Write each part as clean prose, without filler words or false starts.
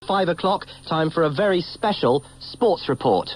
5 o'clock, time for a very special sports report.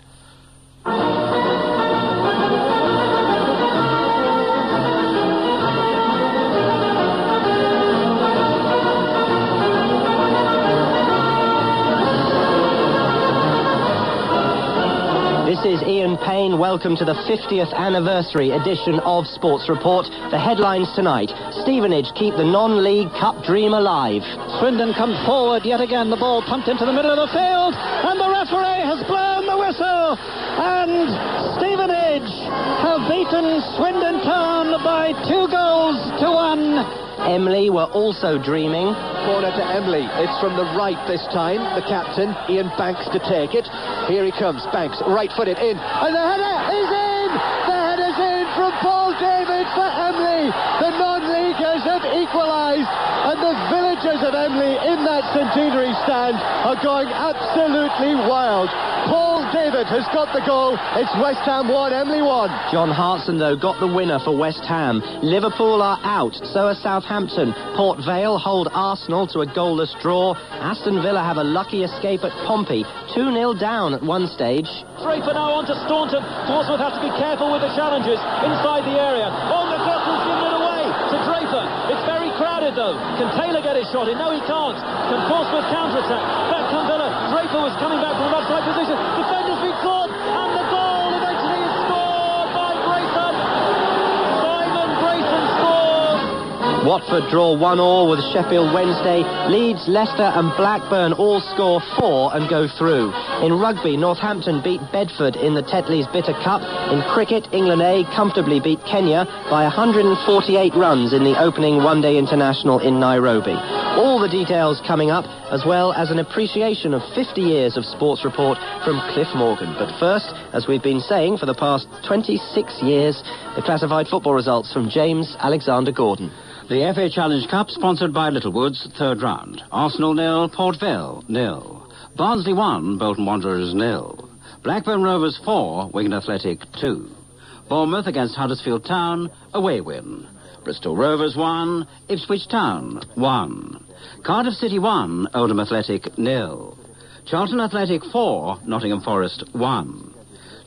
This is Ian Payne. Welcome to the 50th anniversary edition of Sports Report. The headlines tonight: Stevenage keep the non-league cup dream alive. Swindon comes forward yet again. The ball pumped into the middle of the field, and the referee has blown the whistle. And Stevenage have beaten Swindon Town by 2-1. Emily were also dreaming. Corner to Emily. It's from the right this time. The captain, Ian Banks, to take it. Here he comes. Banks, right-footed in. And the header is in! The header's in from Paul David for Emily. The non-leaguers have equalised. And the villagers of Emily in that centenary stand are going absolutely wild. Paul David has got the goal. It's West Ham 1, Emily 1. John Hartson, though, got the winner for West Ham. Liverpool are out, so are Southampton. Port Vale hold Arsenal to a goalless draw. Aston Villa have a lucky escape at Pompey. 2-0 down at one stage. Draper now on to Staunton. Portsmouth have to be careful with the challenges inside the area. Oh, McGufflin's given it away to Draper. It's very crowded, though. Can Taylor get his shot in? No, he can't. Can Portsmouth counter-attack? Back come Villa. Draper was coming back from an offside position. Defenders been caught, and the goal eventually is scored by Grayson. Simon Grayson scores. Watford draw 1-1 with Sheffield Wednesday. Leeds, Leicester and Blackburn all score 4 and go through. In rugby, Northampton beat Bedford in the Tetley's Bitter Cup. In cricket, England A comfortably beat Kenya by 148 runs in the opening one-day international in Nairobi. All the details coming up, as well as an appreciation of 50 years of Sports Report from Cliff Morgan. But first, as we've been saying for the past 26 years, the classified football results from James Alexander Gordon. The FA Challenge Cup, sponsored by Littlewoods, third round. Arsenal 0, Port Vale 0. Barnsley 1, Bolton Wanderers 0. Blackburn Rovers 4, Wigan Athletic 2. Bournemouth against Huddersfield Town, away win. Bristol Rovers 1, Ipswich Town 1. Cardiff City 1, Oldham Athletic 0. Charlton Athletic 4, Nottingham Forest 1.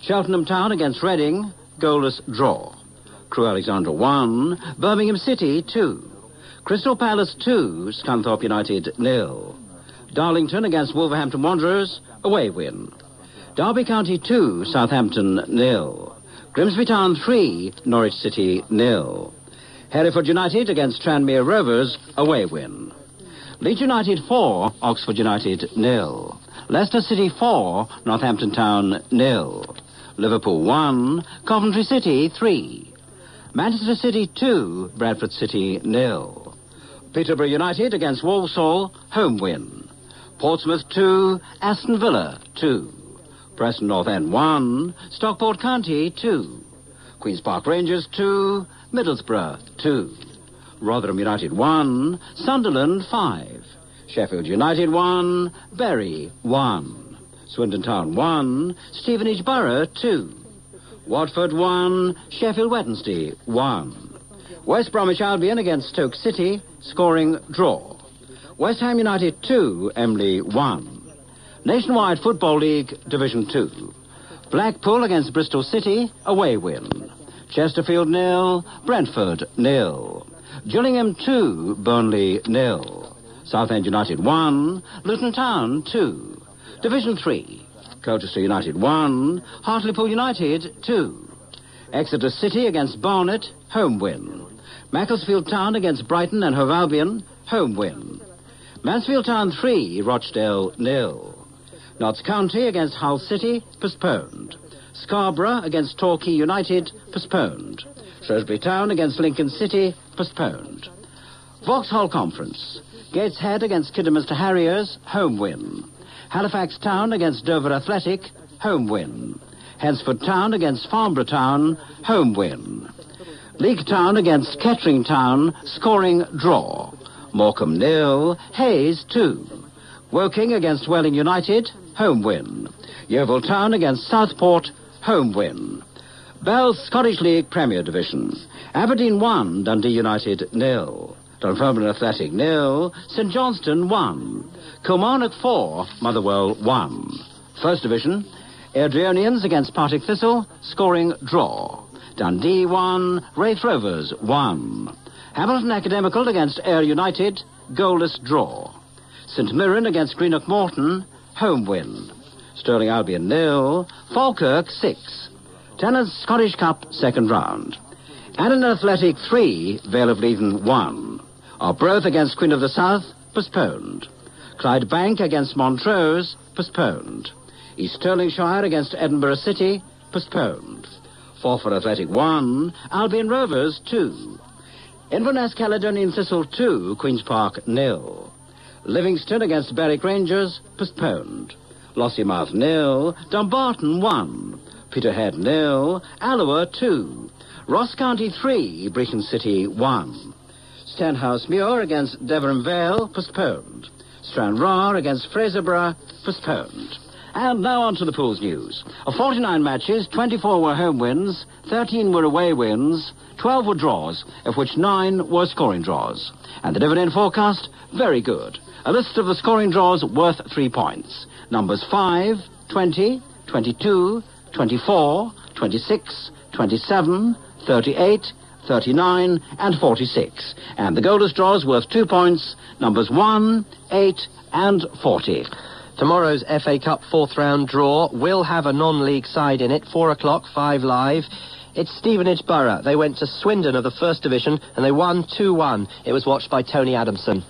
Cheltenham Town against Reading, goalless draw. Crewe Alexandra 1, Birmingham City 2. Crystal Palace 2, Scunthorpe United 0. Darlington against Wolverhampton Wanderers, away win. Derby County 2, Southampton 0. Grimsby Town 3, Norwich City 0. Hereford United against Tranmere Rovers, away win. Leeds United 4, Oxford United 0. Leicester City 4, Northampton Town 0. Liverpool 1, Coventry City 3. Manchester City 2, Bradford City 0. Peterborough United against Walsall, home win. Portsmouth 2, Aston Villa 2. Preston North End 1, Stockport County 2. Queen's Park Rangers 2, Middlesbrough 2. Rotherham United 1, Sunderland 5. Sheffield United 1, Bury 1. Swindon Town 1, Stevenage Borough 2. Watford 1, Sheffield Wednesday 1. West Bromwich Albion against Stoke City, scoring draw. West Ham United 2, Emily 1. Nationwide Football League, Division 2. Blackpool against Bristol City, away win. Chesterfield 0, Brentford 0. Gillingham 2, Burnley 0. Southend United 1, Luton Town 2. Division 3. Colchester United 1, Hartlepool United 2. Exeter City against Barnet, home win. Macclesfield Town against Brighton and Hove Albion, home win. Mansfield Town 3, Rochdale 0. Notts County against Hull City, postponed. Scarborough against Torquay United, postponed. Shrewsbury Town against Lincoln City, postponed. Vauxhall Conference. Gateshead against Kidderminster Harriers, home win. Halifax Town against Dover Athletic, home win. Hensford Town against Farnborough Town, home win. Leek Town against Kettering Town, scoring draw. Morecambe 0, Hayes 2. Woking against Welling United, home win. Yeovil Town against Southport, home win. Bell's Scottish League Premier Division. Aberdeen 1, Dundee United 0. Dunfermline Athletic 0, St Johnstone 1, Kilmarnock 4, Motherwell 1. First Division, Airdrieonians against Partick Thistle, scoring draw. Dundee 1, Wraith Rovers 1. Hamilton Academical against Ayr United, goalless draw. St Mirren against Greenock Morton, home win. Stirling Albion 0, Falkirk 6. Tennant's Scottish Cup, second round. Annan Athletic 3, Vale of Leven 1. Arbroath against Queen of the South, postponed. Clydebank against Montrose, postponed. East Stirlingshire against Edinburgh City, postponed. Forfar Athletic 1, Albion Rovers 2. Inverness Caledonian Thistle 2, Queen's Park 0. Livingston against Berwick Rangers, postponed. Lossiemouth 0, Dumbarton 1. Peterhead 0, Alloa 2. Ross County 3, Brecon City 1. Stenhouse Muir against Devon Vale, postponed. Stranraer against Fraserburgh, postponed. And now on to the pool's news. Of 49 matches, 24 were home wins, 13 were away wins, 12 were draws, of which 9 were scoring draws. And the dividend forecast, very good. A list of the scoring draws worth 3 points. Numbers 5, 20, 22, 24, 26, 27, 38, 39 and 46. And the goalless draws worth 2 points, numbers 1, 8 and 40. Tomorrow's FA Cup fourth round draw will have a non-league side in it, 4 o'clock, 5 live. It's Stevenage Borough. They went to Swindon of the First Division and they won 2-1. It was watched by Tony Adamson.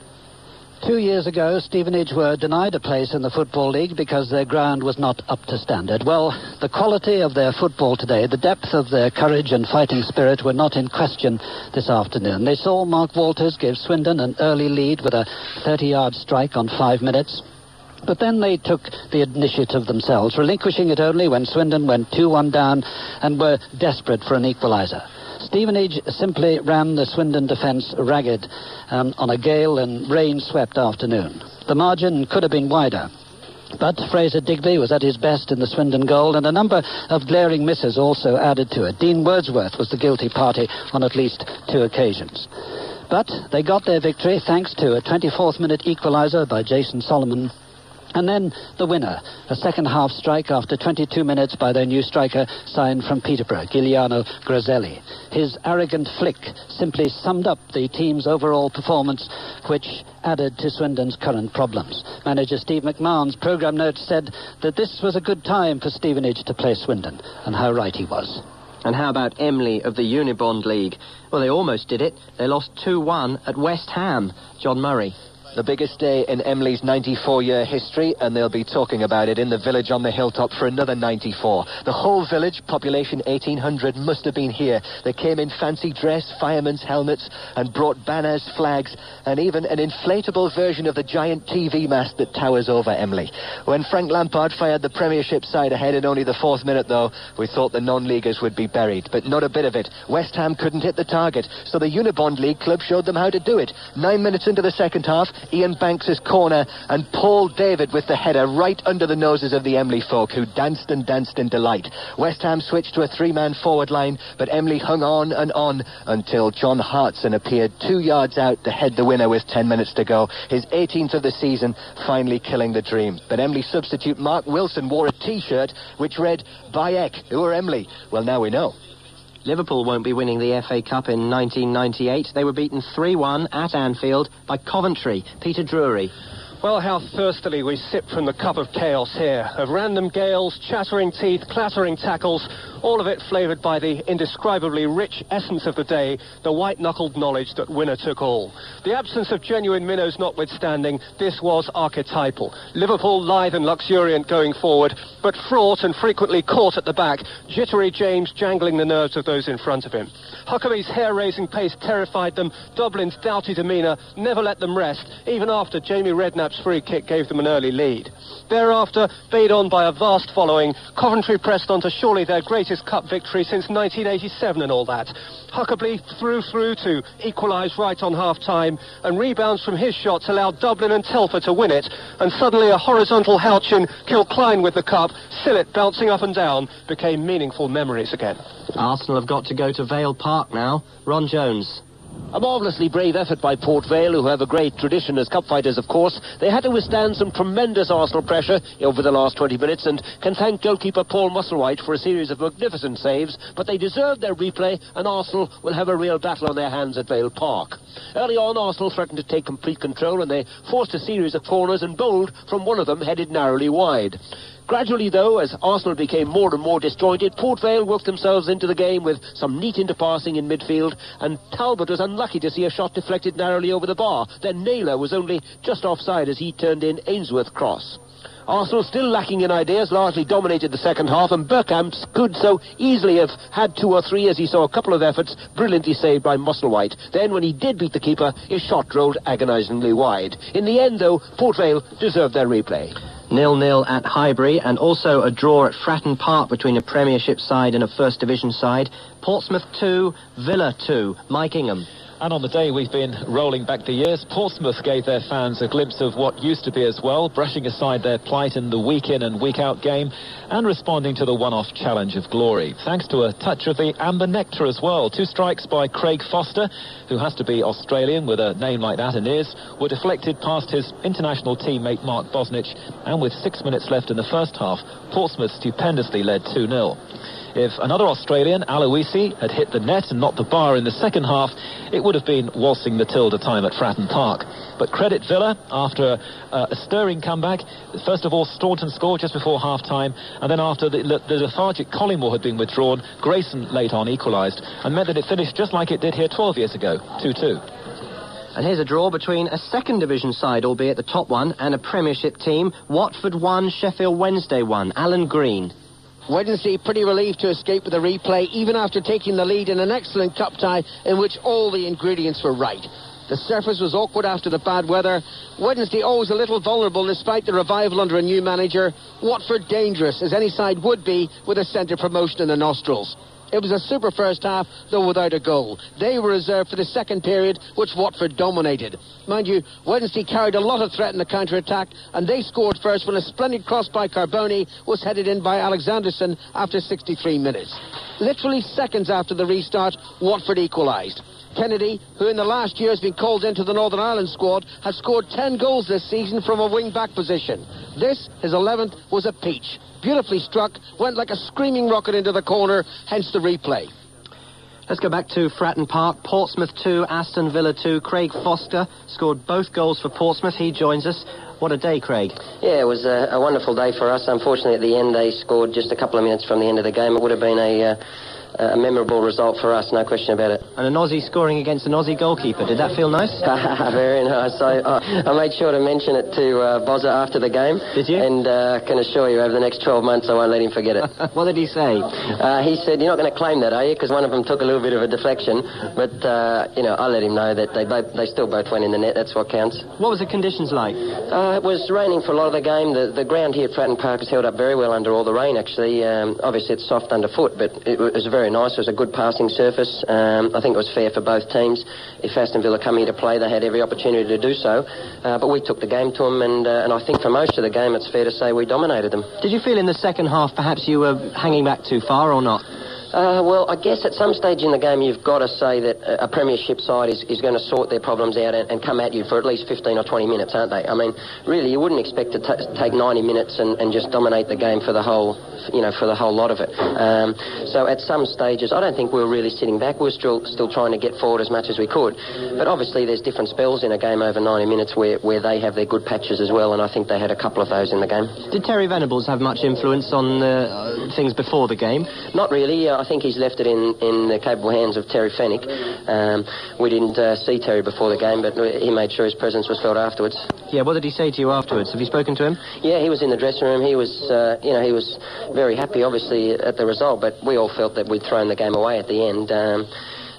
2 years ago, Stevenage were denied a place in the Football League because their ground was not up to standard. Well, the quality of their football today, the depth of their courage and fighting spirit were not in question this afternoon. They saw Mark Walters give Swindon an early lead with a 30-yard strike on 5 minutes. But then they took the initiative themselves, relinquishing it only when Swindon went 2-1 down and were desperate for an equaliser. Stevenage simply ran the Swindon defence ragged on a gale and rain-swept afternoon. The margin could have been wider. But Fraser Digby was at his best in the Swindon goal, and a number of glaring misses also added to it. Dean Wordsworth was the guilty party on at least 2 occasions. But they got their victory thanks to a 24th minute equaliser by Jason Solomon. And then the winner, a second-half strike after 22 minutes by their new striker signed from Peterborough, Giuliano Grzelli. His arrogant flick simply summed up the team's overall performance, which added to Swindon's current problems. Manager Steve McMahon's programme notes said that this was a good time for Stevenage to play Swindon, and how right he was. And how about Emley of the Unibond League? Well, they almost did it. They lost 2-1 at West Ham. John Murray. The biggest day in Emley's 94-year history, and they'll be talking about it in the village on the hilltop for another 94. The whole village, population 1,800, must have been here. They came in fancy dress, firemen's helmets, and brought banners, flags, and even an inflatable version of the giant TV mast that towers over Emley. When Frank Lampard fired the Premiership side ahead in only the 4th minute, though, we thought the non-leaguers would be buried, but not a bit of it. West Ham couldn't hit the target, so the Unibond League club showed them how to do it. 9 minutes into the second half, Ian Banks' corner, and Paul David with the header right under the noses of the Emley folk, who danced and danced in delight. West Ham switched to a 3-man forward line, but Emley hung on and on until John Hartson appeared 2 yards out to head the winner with 10 minutes to go. His 18th of the season, finally killing the dream. But Emley substitute Mark Wilson wore a T-shirt which read, "Bayek, who are Emley?" Well, now we know. Liverpool won't be winning the FA Cup in 1998. They were beaten 3-1 at Anfield by Coventry. Peter Drury. Well, how thirstily we sip from the cup of chaos here, of random gales, chattering teeth, clattering tackles, all of it flavoured by the indescribably rich essence of the day, the white-knuckled knowledge that winner took all. The absence of genuine minnows notwithstanding, this was archetypal. Liverpool lithe and luxuriant going forward, but fraught and frequently caught at the back, jittery James jangling the nerves of those in front of him. Huckabee's hair-raising pace terrified them, Dublin's doughty demeanour never let them rest, even after Jamie Redknapp's free kick gave them an early lead. Thereafter, bayed on by a vast following, Coventry pressed on to surely their greatest cup victory since 1987 and all that. Huckabee threw through to equalise right on half-time, and rebounds from his shots allowed Dublin and Telford to win it, and suddenly a horizontal Houchin Kilcline with the cup, Sillett bouncing up and down, became meaningful memories again. Arsenal have got to go to Vale Park now. Ron Jones. A marvellously brave effort by Port Vale, who have a great tradition as cup fighters, of course. They had to withstand some tremendous Arsenal pressure over the last 20 minutes and can thank goalkeeper Paul Musselwhite for a series of magnificent saves, but they deserved their replay and Arsenal will have a real battle on their hands at Vale Park. Early on, Arsenal threatened to take complete control and they forced a series of corners and bowled from one of them headed narrowly wide. Gradually, though, as Arsenal became more and more disjointed, Port Vale worked themselves into the game with some neat interpassing in midfield, and Talbot was unlucky to see a shot deflected narrowly over the bar. Then Naylor was only just offside as he turned in Ainsworth cross. Arsenal, still lacking in ideas, largely dominated the second half, and Bergkamp could so easily have had 2 or 3 as he saw a couple of efforts brilliantly saved by Musselwhite. Then, when he did beat the keeper, his shot rolled agonisingly wide. In the end, though, Port Vale deserved their replay. 0-0 at Highbury, and also a draw at Fratton Park between a Premiership side and a First Division side. Portsmouth 2, Villa 2. Mike Ingham. And on the day we've been rolling back the years, Portsmouth gave their fans a glimpse of what used to be as well, brushing aside their plight in the week-in and week-out game and responding to the one-off challenge of glory. Thanks to a touch of the amber nectar as well. 2 strikes by Craig Foster, who has to be Australian with a name like that and is, were deflected past his international teammate Mark Bosnich, and with 6 minutes left in the first half, Portsmouth stupendously led 2-0. If another Australian, Aloisi, had hit the net and not the bar in the second half, it would have been waltzing the Tilda time at Fratton Park. But credit Villa, after a stirring comeback. First of all, Staunton scored just before half-time, and then after the lethargic Collingwood had been withdrawn, Grayson late on equalised, and meant that it finished just like it did here 12 years ago, 2-2. And here's a draw between a Second Division side, albeit the top one, and a Premiership team. Watford 1, Sheffield Wednesday 1. Alan Green. Wednesday pretty relieved to escape with a replay, even after taking the lead in an excellent cup tie in which all the ingredients were right. The surface was awkward after the bad weather. Wednesday always a little vulnerable despite the revival under a new manager. Watford dangerous, as any side would be with a centre promotion in the nostrils. It was a super first half, though without a goal. They were reserved for the second period, which Watford dominated. Mind you, Wednesday carried a lot of threat in the counter-attack, and they scored first when a splendid cross by Carboni was headed in by Alexanderson after 63 minutes. Literally seconds after the restart, Watford equalised. Kennedy, who in the last year has been called into the Northern Ireland squad, has scored 10 goals this season from a wing-back position. This, his 11th, was a peach. Beautifully struck, went like a screaming rocket into the corner, hence the replay. Let's go back to Fratton Park. Portsmouth 2, Aston Villa 2. Craig Foster scored both goals for Portsmouth. He joins us. What a day, Craig. Yeah, it was a wonderful day for us. Unfortunately, at the end, they scored just a couple of minutes from the end of the game. It would have been a memorable result for us, no question about it. And an Aussie scoring against an Aussie goalkeeper. Did that feel nice? Very nice. I made sure to mention it to Bozza after the game. Did you? And can assure you, over the next 12 months, I won't let him forget it. What did he say? He said, "You're not going to claim that, are you?" Because one of them took a little bit of a deflection. But, I let him know that they still both went in the net. That's what counts. What was the conditions like? It was raining for a lot of the game. The ground here at Fratton Park has held up very well under all the rain, actually. Obviously, it's soft underfoot, but it was very nice. It was a good passing surface. I think it was fair for both teams. If Aston Villa come here to play, they had every opportunity to do so. But we took the game to them, and I think for most of the game, it's fair to say we dominated them. Did you feel in the second half perhaps you were hanging back too far or not? Well, I guess at some stage in the game you've got to say that a Premiership side is going to sort their problems out and come at you for at least 15 or 20 minutes, aren't they? I mean, really, you wouldn't expect to take 90 minutes and just dominate the game for the whole lot of it. So at some stages, I don't think we were really sitting back. We were still trying to get forward as much as we could. But obviously there's different spells in a game over 90 minutes where they have their good patches as well, and I think they had a couple of those in the game. Did Terry Venables have much influence on things before the game? Not really. I think he's left it in the capable hands of Terry Fennick. We didn't see Terry before the game, but he made sure his presence was felt afterwards. Yeah, what did he say to you afterwards? Have you spoken to him? Yeah, he was in the dressing room. He was, he was very happy, obviously, at the result, but we all felt that we'd thrown the game away at the end.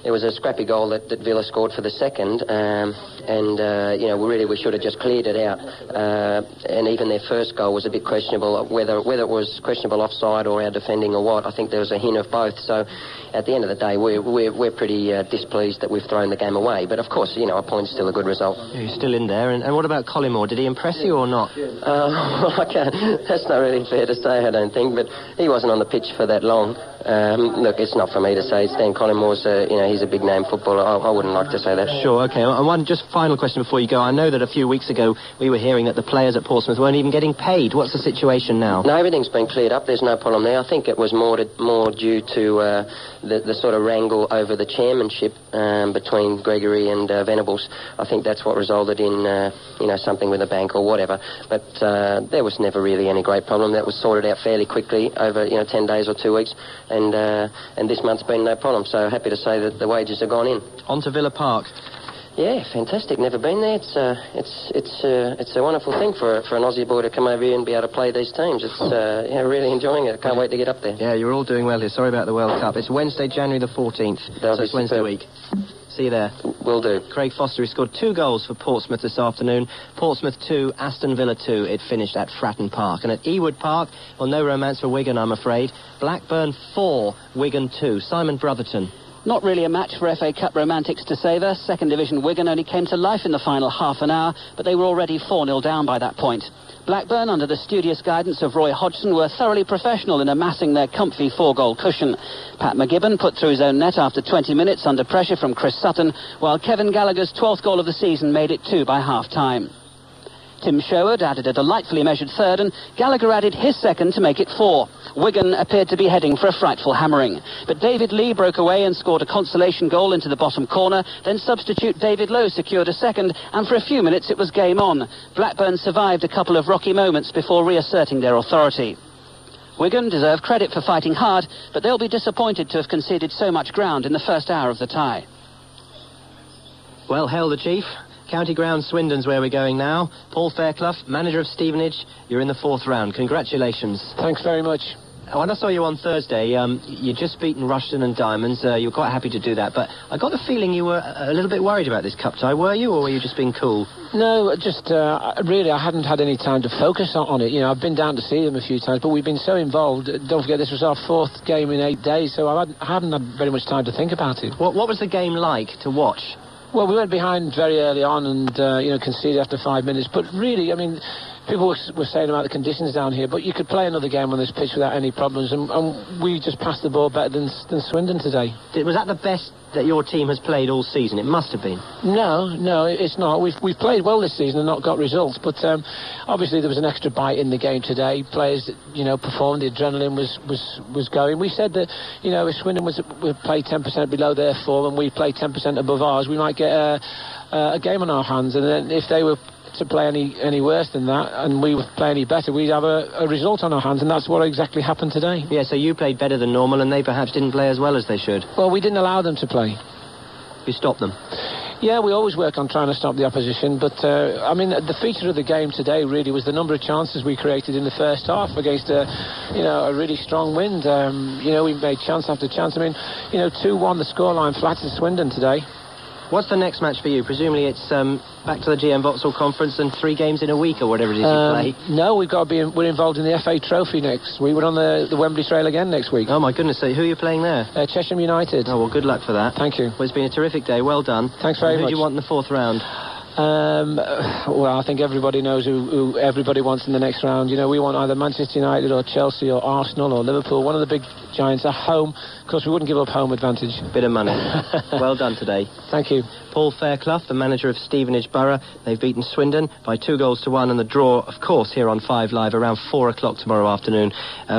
It was a scrappy goal that Villa scored for the second, we should have just cleared it out. And even their first goal was a bit questionable, whether it was questionable offside or our defending or what. I think there was a hint of both. So at the end of the day, we're pretty displeased that we've thrown the game away. But of course, a point's still a good result. He's still in there. And what about Collymore? Did he impress you or not? Well, that's not really fair to say, I don't think. But he wasn't on the pitch for that long. Look, it's not for me to say. Stan Collingwood's, he's a big name footballer. I wouldn't like to say that. Sure, OK. And one just final question before you go. I know that a few weeks ago we were hearing that the players at Portsmouth weren't even getting paid. What's the situation now? No, everything's been cleared up. There's no problem there. I think it was more due to the sort of wrangle over the chairmanship between Gregory and Venables. I think that's what resulted in, something with the bank or whatever. But there was never really any great problem. That was sorted out fairly quickly over, 10 days or 2 weeks. And this month's been no problem. So happy to say that the wages have gone in. On to Villa Park. Yeah, fantastic. Never been there. It's a wonderful thing for an Aussie boy to come over here and be able to play these teams. It's really enjoying it. Can't wait to get up there. Yeah, you're all doing well here. Sorry about the World Cup. It's Wednesday, January the 14th. So it's Wednesday week. See you there. Will do. Craig Foster, he scored 2 goals for Portsmouth this afternoon. Portsmouth 2, Aston Villa 2. It finished at Fratton Park. And at Ewood Park, well, no romance for Wigan, I'm afraid. Blackburn 4, Wigan 2. Simon Brotherton. Not really a match for FA Cup romantics to savour. Second Division Wigan only came to life in the final half an hour, but they were already 4-0 down by that point. Blackburn, under the studious guidance of Roy Hodgson, were thoroughly professional in amassing their comfy 4-goal cushion. Pat McGibbon put through his own net after 20 minutes under pressure from Chris Sutton, while Kevin Gallagher's 12th goal of the season made it 2 by half-time. Tim Sherwood added a delightfully measured third, and Gallagher added his second to make it 4. Wigan appeared to be heading for a frightful hammering. But David Lee broke away and scored a consolation goal into the bottom corner. Then substitute David Lowe secured a second, and for a few minutes it was game on. Blackburn survived a couple of rocky moments before reasserting their authority. Wigan deserve credit for fighting hard, but they'll be disappointed to have conceded so much ground in the first hour of the tie. Well, hail the chief. County Ground, Swindon's where we're going now. Paul Fairclough, manager of Stevenage, you're in the 4th round. Congratulations. Thanks very much. When I saw you on Thursday, you'd just beaten Rushden and Diamonds. You were quite happy to do that, but I got the feeling you were a little bit worried about this cup tie, were you, or were you just being cool? No, just really, I hadn't had any time to focus on it. I've been down to see them a few times, but we've been so involved. Don't forget, this was our 4th game in 8 days, so I haven't had very much time to think about it. What was the game like to watch? Well, we went behind very early on and, conceded after 5 minutes. But really, people were saying about the conditions down here, but you could play another game on this pitch without any problems, and we just passed the ball better than Swindon today. Was that the best that your team has played all season? It must have been. No, it's not. We've played well this season and not got results, but obviously there was an extra bite in the game today. Players, performed. The adrenaline was going. We said that, if Swindon would play 10% below their form and we play 10% above ours, we might get a game on our hands, and then if they were to play any worse than that and we would play any better, we'd have a result on our hands, and that's what exactly happened today. Yeah, so you played better than normal and they perhaps didn't play as well as they should. Well, we didn't allow them to play. You stopped them? Yeah, we always work on trying to stop the opposition, but the feature of the game today really was the number of chances we created in the first half against a really strong wind. We made chance after chance. 2-1 the scoreline flat to Swindon today. What's the next match for you? Presumably it's back to the GM Vauxhall Conference and 3 games in a week or whatever it is you play. No, we're involved in the FA Trophy next week. We're on the Wembley Trail again next week. Oh my goodness, so who are you playing there? Chesham United. Oh, well, good luck for that. Thank you. Well, it's been a terrific day. Well done. Thanks very much. Who do you want in the 4th round? Well, I think everybody knows who everybody wants in the next round. We want either Manchester United or Chelsea or Arsenal or Liverpool, one of the big giants at home. Of course, we wouldn't give up home advantage. Bit of money. Well done today. Thank you. Paul Fairclough, the manager of Stevenage Borough. They've beaten Swindon by 2-1, and the draw, of course, here on 5 Live around 4 o'clock tomorrow afternoon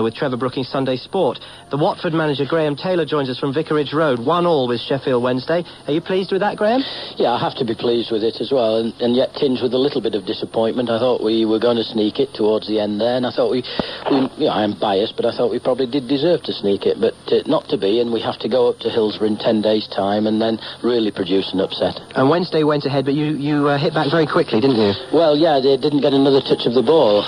with Trevor Brooking's Sunday Sport. The Watford manager, Graham Taylor, joins us from Vicarage Road. 1-1 with Sheffield Wednesday. Are you pleased with that, Graham? Yeah, I have to be pleased with it as well, and yet tinged with a little bit of disappointment. I thought we were going to sneak it towards the end there, and I thought we I am biased, but I thought we probably did deserve to sneak it, but not to be, and we have to go up to Hillsborough in 10 days' time and then really produce an upset. And Wednesday went ahead, but you hit back very quickly, didn't you? Well, yeah, they didn't get another touch of the ball.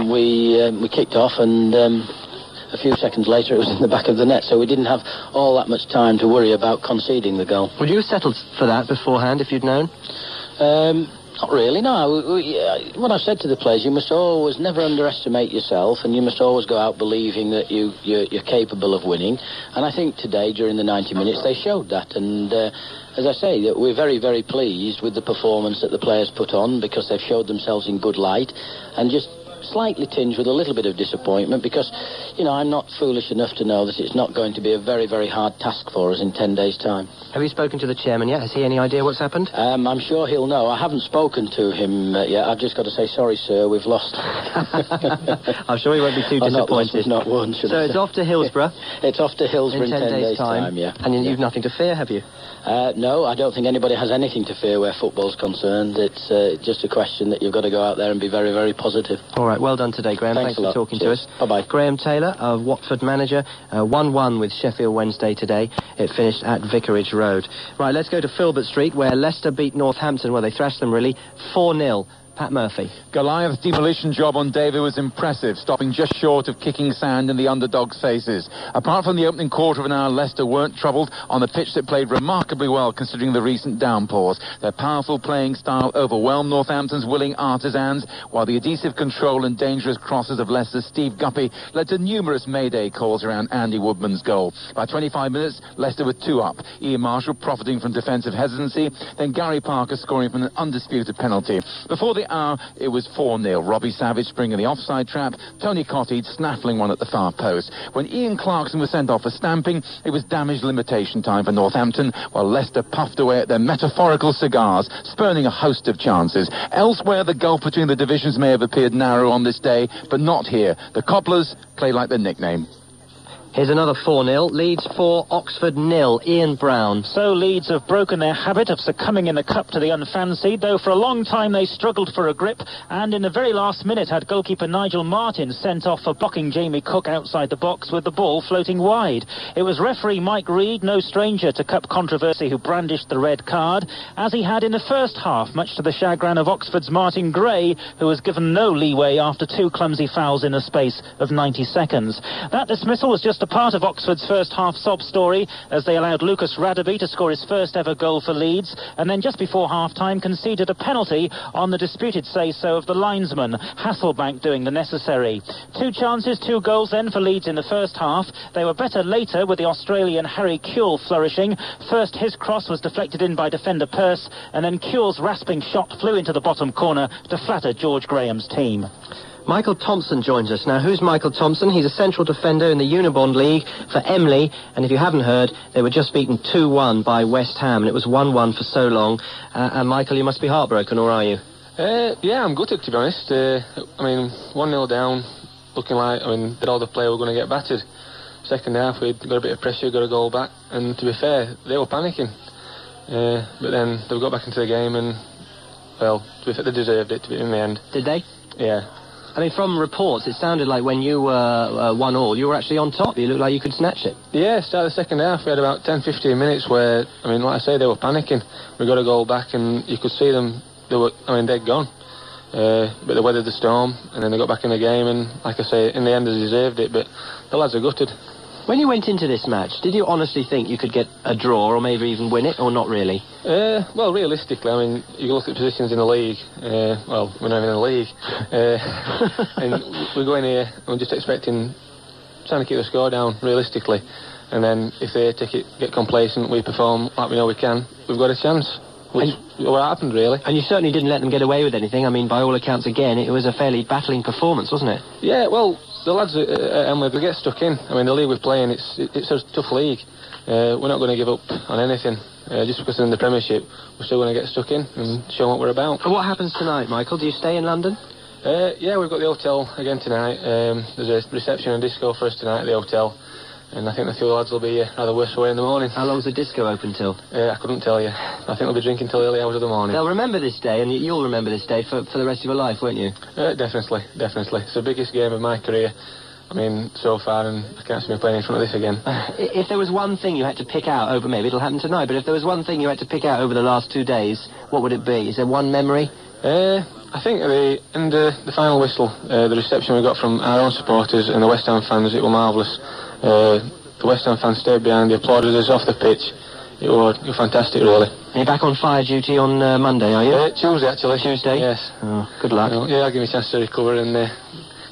We kicked off, and a few seconds later it was in the back of the net, so we didn't have all that much time to worry about conceding the goal. Would you have settled for that beforehand if you'd known? Not really, no. What I've said to the players, you must always never underestimate yourself, and you must always go out believing that you're capable of winning. And I think today, during the 90 minutes, they showed that. And as I say, that we're very, very pleased with the performance that the players put on, because they've showed themselves in good light. And just slightly tinged with a little bit of disappointment because, I'm not foolish enough to know that it's not going to be a very, very hard task for us in 10 days' time. Have you spoken to the chairman yet? Has he any idea what's happened? I'm sure he'll know. I haven't spoken to him yet. I've just got to say, sorry, sir, we've lost. I'm sure he won't be too disappointed. Not one, so it's off to Hillsborough? It's off to Hillsborough in 10 days' time, yeah. And you've nothing to fear, have you? No, I don't think anybody has anything to fear where football's concerned. It's just a question that you've got to go out there and be very, very positive. All right, well done today, Graham. Thanks for talking to us. Bye-bye. Graham Taylor, Watford manager, 1-1 with Sheffield Wednesday today. It finished at Vicarage Road. Right, let's go to Filbert Street, where Leicester beat Northampton. Well, they thrashed them, really, 4-0. Pat Murphy. Goliath's demolition job on David was impressive, stopping just short of kicking sand in the underdogs' faces. Apart from the opening quarter of an hour, Leicester weren't troubled on the pitch that played remarkably well considering the recent downpours. Their powerful playing style overwhelmed Northampton's willing artisans, while the adhesive control and dangerous crosses of Leicester's Steve Guppy led to numerous mayday calls around Andy Woodman's goal. By 25 minutes, Leicester were 2 up. Ian Marshall profiting from defensive hesitancy, then Gary Parker scoring from an undisputed penalty. Before the hour, it was 4-0. Robbie Savage springing the offside trap, Tony Cottage snaffling one at the far post. When Ian Clarkson was sent off for stamping, it was damage limitation time for Northampton, while Leicester puffed away at their metaphorical cigars, spurning a host of chances. Elsewhere, the gulf between the divisions may have appeared narrow on this day, but not here. The Cobblers play like their nickname. Here's another 4-0. Leeds 4, Oxford 0. Ian Brown. So Leeds have broken their habit of succumbing in the cup to the unfancied, though for a long time they struggled for a grip, and in the very last minute had goalkeeper Nigel Martin sent off for blocking Jamie Cook outside the box with the ball floating wide. It was referee Mike Reed, no stranger to cup controversy, who brandished the red card, as he had in the first half, much to the chagrin of Oxford's Martin Gray, who was given no leeway after 2 clumsy fouls in the space of 90 seconds. That dismissal was just a part of Oxford's first half sob story, as they allowed Lucas Radaby to score his first ever goal for Leeds, and then just before half-time conceded a penalty on the disputed say-so of the linesman, Hasselbank doing the necessary. 2 chances, 2 goals then for Leeds in the first half. They were better later, with the Australian Harry Kewell flourishing. First his cross was deflected in by defender Pearce, and then Kewell's rasping shot flew into the bottom corner to flatter George Graham's team. Michael Thompson joins us now. Who's Michael Thompson? He's a central defender in the Unibond League for Emley, and if you haven't heard, they were just beaten 2-1 by West Ham, and it was 1-1 for so long. And Michael, you must be heartbroken, or are you? Yeah, I'm gutted, to be honest. 1-0 down, looking like, that all the players were going to get battered. Second half, we'd got a bit of pressure, got a goal back, and to be fair, they were panicking. But then they got back into the game, and, well, to be fair, they deserved it in the end. Did they? Yeah. From reports, it sounded like when you were 1-1, you were actually on top. You looked like you could snatch it. Yeah, start of the second half, we had about 10-15 minutes where, like I say, they were panicking. We got a goal back, and you could see them, they'd gone. But they weathered the storm, and then they got back in the game, and like I say, in the end they deserved it, but the lads are gutted. When you went into this match, did you honestly think you could get a draw or maybe even win it, or not really? Well, realistically, you look at positions in the league. Well, we're not even in the league. And we go in here and we're just trying to keep the score down, realistically. And then if they get complacent, we perform like we know we can, we've got a chance. Which what happened, really. And you certainly didn't let them get away with anything. By all accounts, again, it was a fairly battling performance, wasn't it? Yeah, well, the lads at Emley, they get stuck in. The league we're playing, it's a tough league. We're not going to give up on anything. Just because they're in the Premiership, we're still going to get stuck in and show what we're about. And what happens tonight, Michael? Do you stay in London? Yeah, we've got the hotel again tonight. There's a reception and disco for us tonight at the hotel. And I think the few lads will be rather worse away in the morning. How long's the disco open till? I couldn't tell you. I think they'll be drinking till early hours of the morning. They'll remember this day, and you'll remember this day for the rest of your life, won't you? Definitely. It's the biggest game of my career. So far, and I can't see me playing in front of this again. If there was one thing you had to pick out over, maybe it'll happen tonight, but if there was one thing you had to pick out over the last 2 days, what would it be? Is there one memory? I think in the final whistle, the reception we got from our own supporters and the West Ham fans, it was marvellous. The West Ham fans stayed behind, they applauded us off the pitch. It was fantastic, really. Are you back on fire duty on Monday, are you? Tuesday, actually. Tuesday? Yes. Oh, good luck. I'll give me a chance to recover and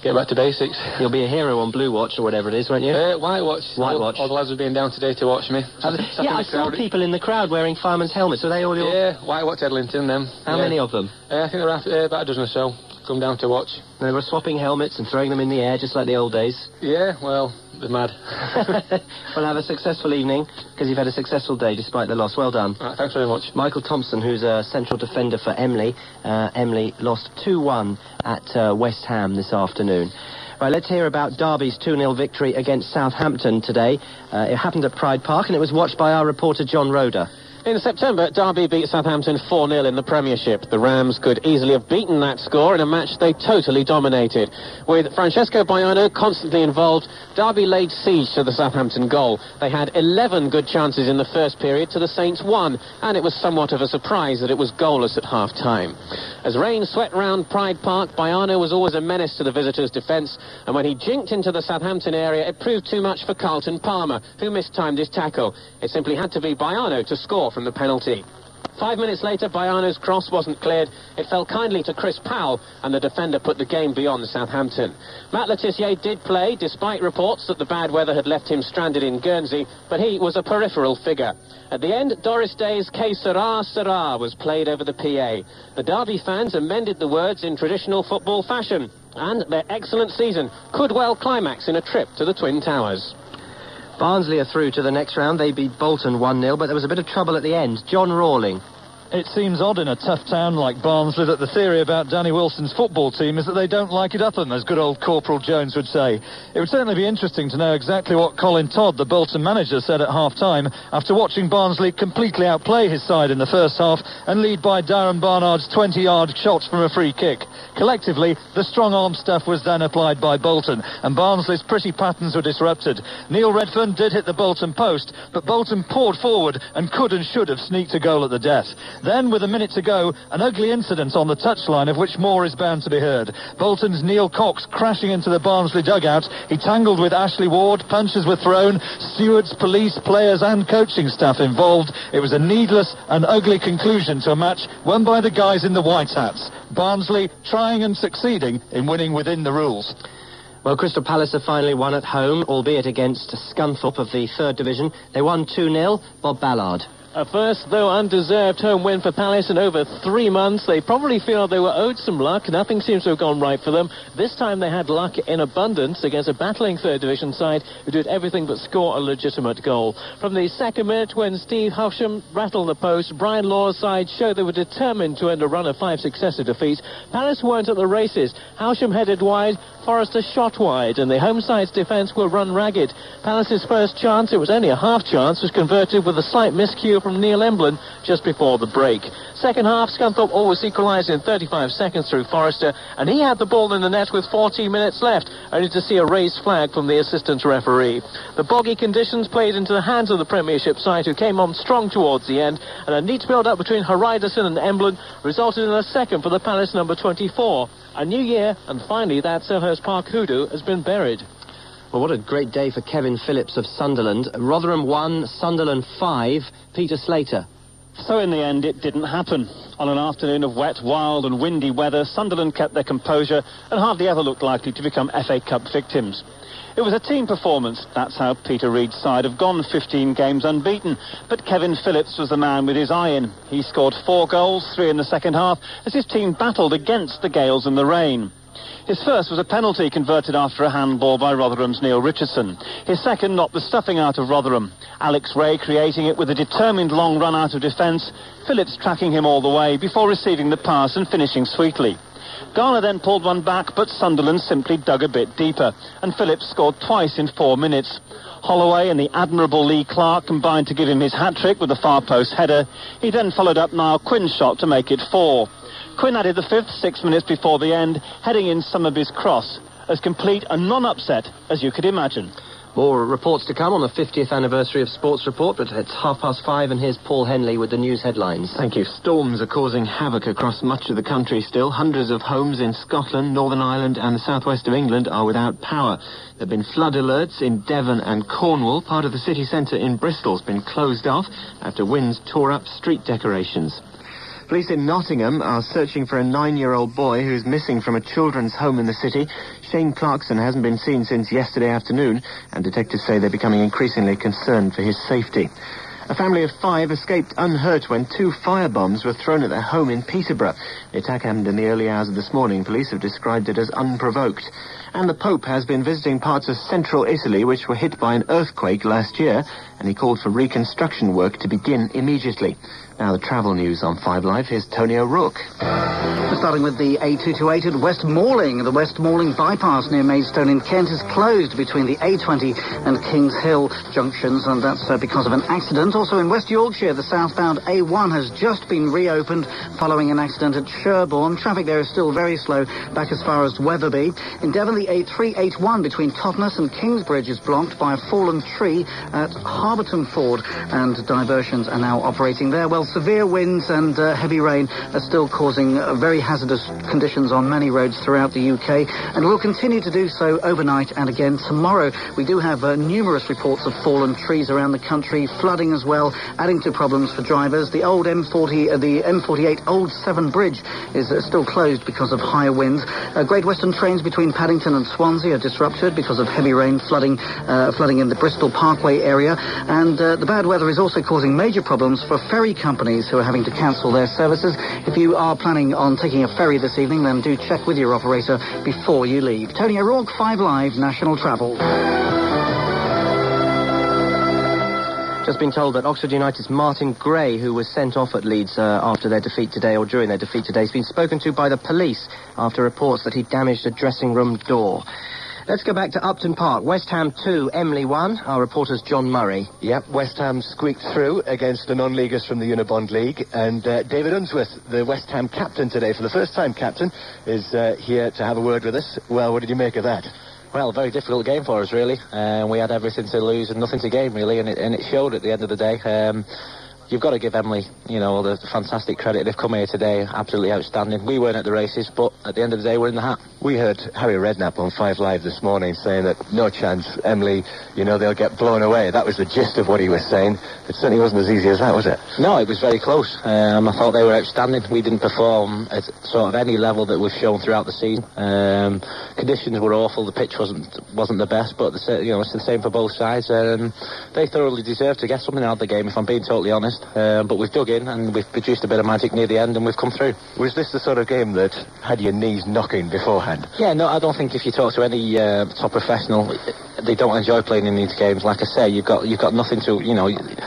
get back to basics. You'll be a hero on Blue Watch or whatever it is, won't you? White Watch. White Watch. All the lads have been down today to watch me. I saw people in the crowd wearing firemen's helmets. Were they all your... Yeah, White Watch Edlington, them. How many of them? I think there are about a dozen or so. come down to watch. They were swapping helmets and throwing them in the air just like the old days. Yeah, well, they're mad. Well, have a successful evening, because you've had a successful day despite the loss. Well done. Right, thanks very much. Michael Thompson, who's a central defender for Emley. Emley lost 2-1 at West Ham this afternoon. Right, let's hear about Darby's 2-0 victory against Southampton today. It happened at Pride Park, and it was watched by our reporter John Roeder. In September, Darby beat Southampton 4-0 in the Premiership. The Rams could easily have beaten that score in a match they totally dominated. With Francesco Baiano constantly involved, Darby laid siege to the Southampton goal. They had 11 good chances in the first period to the Saints' 1, and it was somewhat of a surprise that it was goalless at half-time. As rain swept round Pride Park, Baiano was always a menace to the visitors' defence, and when he jinked into the Southampton area, it proved too much for Carlton Palmer, who mistimed his tackle. It simply had to be Baiano to score from the penalty. 5 minutes later, Baiano's cross wasn't cleared. It fell kindly to Chris Powell, and the defender put the game beyond Southampton. Matt Le Tissier did play, despite reports that the bad weather had left him stranded in Guernsey, but he was a peripheral figure. At the end, Doris Day's Que Sera, Sera was played over the PA. The Derby fans amended the words in traditional football fashion, and their excellent season could well climax in a trip to the Twin Towers. Barnsley are through to the next round. They beat Bolton 1-0, but there was a bit of trouble at the end. John Rawling. It seems odd in a tough town like Barnsley that the theory about Danny Wilson's football team is that they don't like it up them, as good old Corporal Jones would say. It would certainly be interesting to know exactly what Colin Todd, the Bolton manager, said at half-time after watching Barnsley completely outplay his side in the first half and lead by Darren Barnard's 20-yard shot from a free kick. Collectively, the strong-arm stuff was then applied by Bolton, and Barnsley's pretty patterns were disrupted. Neil Redfern did hit the Bolton post, but Bolton poured forward and could and should have sneaked a goal at the death. Then, with a minute to go, an ugly incident on the touchline of which more is bound to be heard. Bolton's Neil Cox crashing into the Barnsley dugout. He tangled with Ashley Ward, punches were thrown, stewards, police, players and coaching staff involved. It was a needless and ugly conclusion to a match won by the guys in the white hats. Barnsley trying and succeeding in winning within the rules. Well, Crystal Palace have finally won at home, albeit against Scunthorpe of the 3rd Division. They won 2-0. Bob Ballard. A first, though undeserved, home win for Palace in over 3 months. They probably feel they were owed some luck. Nothing seems to have gone right for them. This time they had luck in abundance against a battling 3rd Division side who did everything but score a legitimate goal. From the second minute, when Steve Howsham rattled the post, Brian Law's side showed they were determined to end a run of 5 successive defeats. Palace weren't at the races. Howsham headed wide, Forrester shot wide, and the home side's defence were run ragged. Palace's first chance, it was only a half chance, was converted with a slight miscue from Neil Emblin just before the break. Second half, Scunthorpe always equalised in 35 seconds through Forrester, and he had the ball in the net with 14 minutes left, only to see a raised flag from the assistant referee. The boggy conditions played into the hands of the Premiership side, who came on strong towards the end, and a neat build-up between Haridason and Emblin resulted in a second for the Palace number 24. A new year, and finally that Selhurst Park hoodoo has been buried. Well, what a great day for Kevin Phillips of Sunderland. Rotherham 1, Sunderland 5. Peter Slater. So in the end, it didn't happen. On an afternoon of wet, wild and windy weather, Sunderland kept their composure and hardly ever looked likely to become FA Cup victims. It was a team performance. That's how Peter Reid's side have gone 15 games unbeaten. But Kevin Phillips was the man with his eye in. He scored 4 goals, 3 in the second half, as his team battled against the gales and the rain. His first was a penalty converted after a handball by Rotherham's Neil Richardson. His second knocked the stuffing out of Rotherham. Alex Ray creating it with a determined long run out of defence, Phillips tracking him all the way before receiving the pass and finishing sweetly. Garner then pulled one back, but Sunderland simply dug a bit deeper, and Phillips scored twice in 4 minutes. Holloway and the admirable Lee Clark combined to give him his hat-trick with the far post header. He then followed up Niall Quinn's shot to make it 4. Quinn added the 5th 6 minutes before the end, heading in Summerby's cross, as complete a non-upset as you could imagine. More reports to come on the 50th anniversary of Sports Report, but it's 5:30 and here's Paul Henley with the news headlines. Thank you. Storms are causing havoc across much of the country still. Hundreds of homes in Scotland, Northern Ireland and the southwest of England are without power. There have been flood alerts in Devon and Cornwall. Part of the city centre in Bristol has been closed off after winds tore up street decorations. Police in Nottingham are searching for a 9-year-old boy who's missing from a children's home in the city. Shane Clarkson hasn't been seen since yesterday afternoon, and detectives say they're becoming increasingly concerned for his safety. A family of 5 escaped unhurt when 2 firebombs were thrown at their home in Peterborough. The attack happened in the early hours of this morning. Police have described it as unprovoked. And the Pope has been visiting parts of central Italy which were hit by an earthquake last year, and he called for reconstruction work to begin immediately. Now the travel news on 5 Live. Here's Tony O'Rourke. We're starting with the A228 at West Malling. The West Malling bypass near Maidstone in Kent is closed between the A20 and Kings Hill junctions, and that's because of an accident. Also in West Yorkshire, the southbound A1 has just been reopened following an accident at Sherborne. Traffic there is still very slow back as far as Wetherby. In Devon, the A381 between Totnes and Kingsbridge is blocked by a fallen tree at Harberton Ford, and diversions are now operating there. Well, severe winds and heavy rain are still causing very hazardous conditions on many roads throughout the UK, and will continue to do so overnight and again tomorrow. We do have numerous reports of fallen trees around the country, flooding as well, adding to problems for drivers. The old the M48 Old Severn Bridge is still closed because of higher winds. Great Western trains between Paddington and Swansea are disrupted because of heavy rain, flooding in the Bristol Parkway area, and the bad weather is also causing major problems for ferry companies who are having to cancel their services. If you are planning on taking a ferry this evening, then do check with your operator before you leave. Tony O'Rourke, 5 Live, National Travel. Just been told that Oxford United's Martin Gray, who was sent off at Leeds after their defeat today, or during their defeat today, has been spoken to by the police after reports that he damaged a dressing room door. Let's go back to Upton Park. West Ham 2, Emley 1. Our reporter's John Murray. Yep, West Ham squeaked through against the non-leaguers from the Unibond League, and David Unsworth, the West Ham captain today, for the first time captain, is here to have a word with us. Well, what did you make of that? Well, a very difficult game for us, really. We had everything to lose and nothing to gain, really, and it showed at the end of the day. You've got to give Emley, the fantastic credit. They've come here today, absolutely outstanding. We weren't at the races, but at the end of the day, we're in the hat. We heard Harry Redknapp on 5 Live this morning saying that no chance, Emley, they'll get blown away. That was the gist of what he was saying. It certainly wasn't as easy as that, was it? No, it was very close. I thought they were outstanding. We didn't perform at sort of any level that we've shown throughout the season. Conditions were awful. The pitch wasn't the best, but it's the same for both sides. They thoroughly deserved to get something out of the game, if I'm being totally honest. But we've dug in and we've produced a bit of magic near the end, and we've come through. Was this the sort of game that had your knees knocking beforehand? Yeah, no, I don't think if you talk to any top professional, they don't enjoy playing in these games. Like I say, you've got nothing to,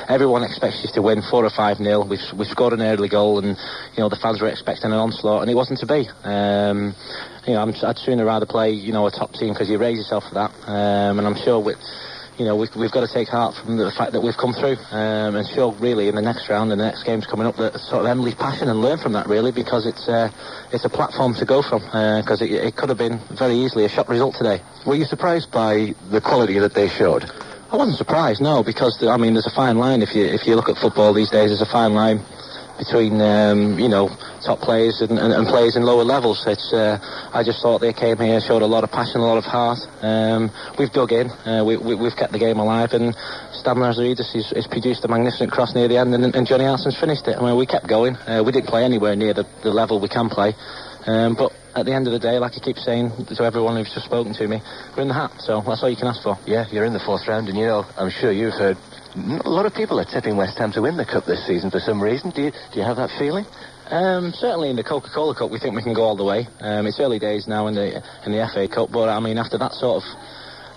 everyone expects you to win 4 or 5-0. We've scored an early goal, and the fans were expecting an onslaught, and it wasn't to be. I'd sooner rather play a top team, because you raise yourself for that, and I'm sure we've got to take heart from the fact that we've come through, and show really in the next round and the next games coming up that sort of Emley's passion, and learn from that, really, because it's a platform to go from, because it could have been very easily a shock result today. Were you surprised by the quality that they showed? I wasn't surprised, no, because there's a fine line. If you look at football these days, there's a fine line between top players and players in lower levels. I just thought they came here, showed a lot of passion, a lot of heart. We've dug in, we've kept the game alive, and Stan Lazaridis has produced a magnificent cross near the end, and Johnny Alson's finished it. I mean, we kept going. We didn't play anywhere near the level we can play, but at the end of the day, like I keep saying to everyone who's just spoken to me, we're in the hat, so that's all you can ask for. Yeah, you're in the 4th round, and I'm sure you've heard a lot of people are tipping West Ham to win the Cup this season for some reason. Do you have that feeling? Certainly in the Coca-Cola Cup we think we can go all the way. It's early days now in the FA Cup, but I mean, after that sort of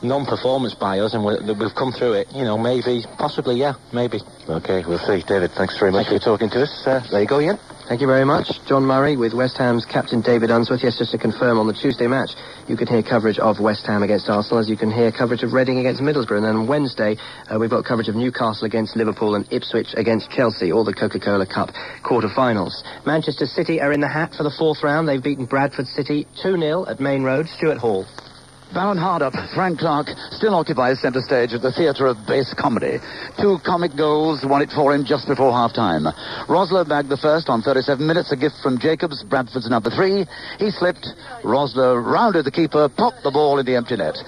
non-performance by us, and we've come through it, maybe, possibly, yeah, maybe. Okay, we'll see. David, thanks very much for talking to us. There you go, Ian. Thank you very much. John Murray with West Ham's captain David Unsworth. Yes, just to confirm, on the Tuesday match, you can hear coverage of West Ham against Arsenal, as you can hear coverage of Reading against Middlesbrough. And then on Wednesday, we've got coverage of Newcastle against Liverpool and Ipswich against Chelsea, all the Coca-Cola Cup quarter-finals. Manchester City are in the hat for the 4th round. They've beaten Bradford City 2-0 at Main Road. Stuart Hall. Baron Hardup, Frank Clark, still occupies centre stage at the Theatre of Base Comedy. 2 comic goals won it for him just before half-time. Rosler bagged the first on 37 minutes, a gift from Jacobs, Bradford's number 3. He slipped. Rosler rounded the keeper, popped the ball in the empty net.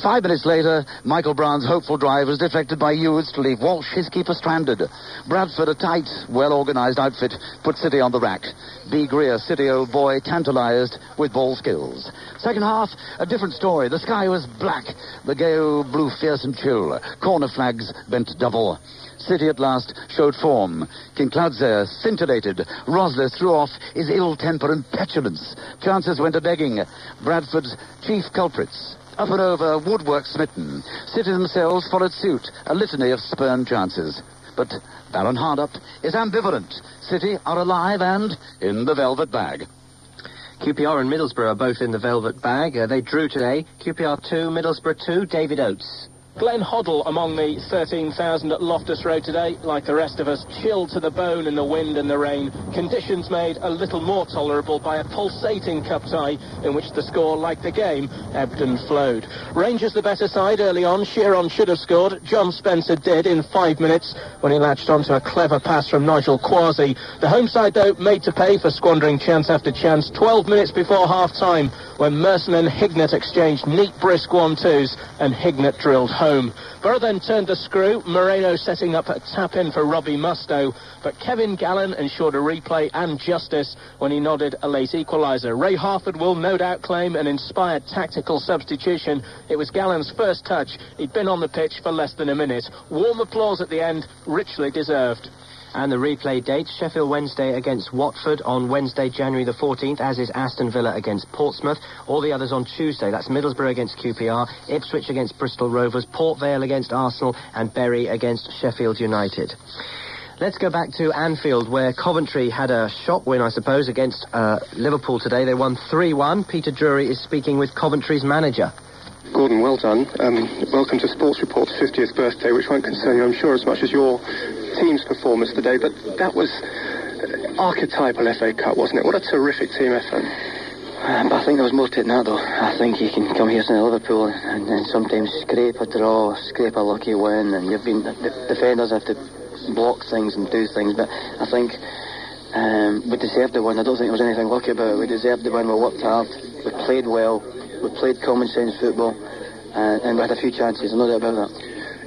5 minutes later, Michael Brown's hopeful drive was deflected by Hughes to leave Walsh, his keeper, stranded. Bradford, a tight, well-organised outfit, put City on the rack. B. Greer, City old boy, tantalised with ball skills. Second half, a different story. The sky was black. The gale blew fierce and chill. Corner flags bent double. City at last showed form. Kincladze scintillated. Rosler threw off his ill temper and petulance. Chances went a-begging. Bradford's chief culprits. Up and over, woodwork smitten. City themselves followed suit. A litany of spurned chances. But Baron Hardup is ambivalent. City are alive and in the velvet bag. QPR and Middlesbrough are both in the velvet bag. They drew today. QPR 2, Middlesbrough 2. David Oates. Glenn Hoddle among the 13,000 at Loftus Road today. Like the rest of us, chilled to the bone in the wind and the rain. Conditions made a little more tolerable by a pulsating cup tie in which the score, like the game, ebbed and flowed. Rangers the better side early on. Sheeran should have scored. John Spencer did in 5 minutes when he latched onto a clever pass from Nigel Quasi. The home side, though, made to pay for squandering chance after chance. 12 minutes before half-time when Merson and Hignett exchanged neat, brisk 1-2s and Hignett drilled home. Borough then turned the screw, Moreno setting up a tap-in for Robbie Mustoe, but Kevin Gallen ensured a replay and justice when he nodded a late equaliser. Ray Harford will no doubt claim an inspired tactical substitution. It was Gallen's first touch. He'd been on the pitch for less than a minute. Warm applause at the end, richly deserved. And the replay dates, Sheffield Wednesday against Watford on Wednesday, January the 14th, as is Aston Villa against Portsmouth. All the others on Tuesday. That's Middlesbrough against QPR, Ipswich against Bristol Rovers, Port Vale against Arsenal, and Bury against Sheffield United. Let's go back to Anfield, where Coventry had a shock win, I suppose, against Liverpool today. They won 3-1. Peter Drury is speaking with Coventry's manager. Gordon, well done. Welcome to Sports Report's 50th birthday, which won't concern you, I'm sure, as much as your team's performance today, but that was archetypal FA Cup, wasn't it? What a terrific team effort. I think there was more to it than that, though. I think you can come here to Liverpool and sometimes scrape a draw, scrape a lucky win, and the defenders have to block things and do things, but I think we deserved the win. I don't think there was anything lucky about it. We deserved the win. We worked hard. We played well. We played common sense football, and we had a few chances. No doubt about that.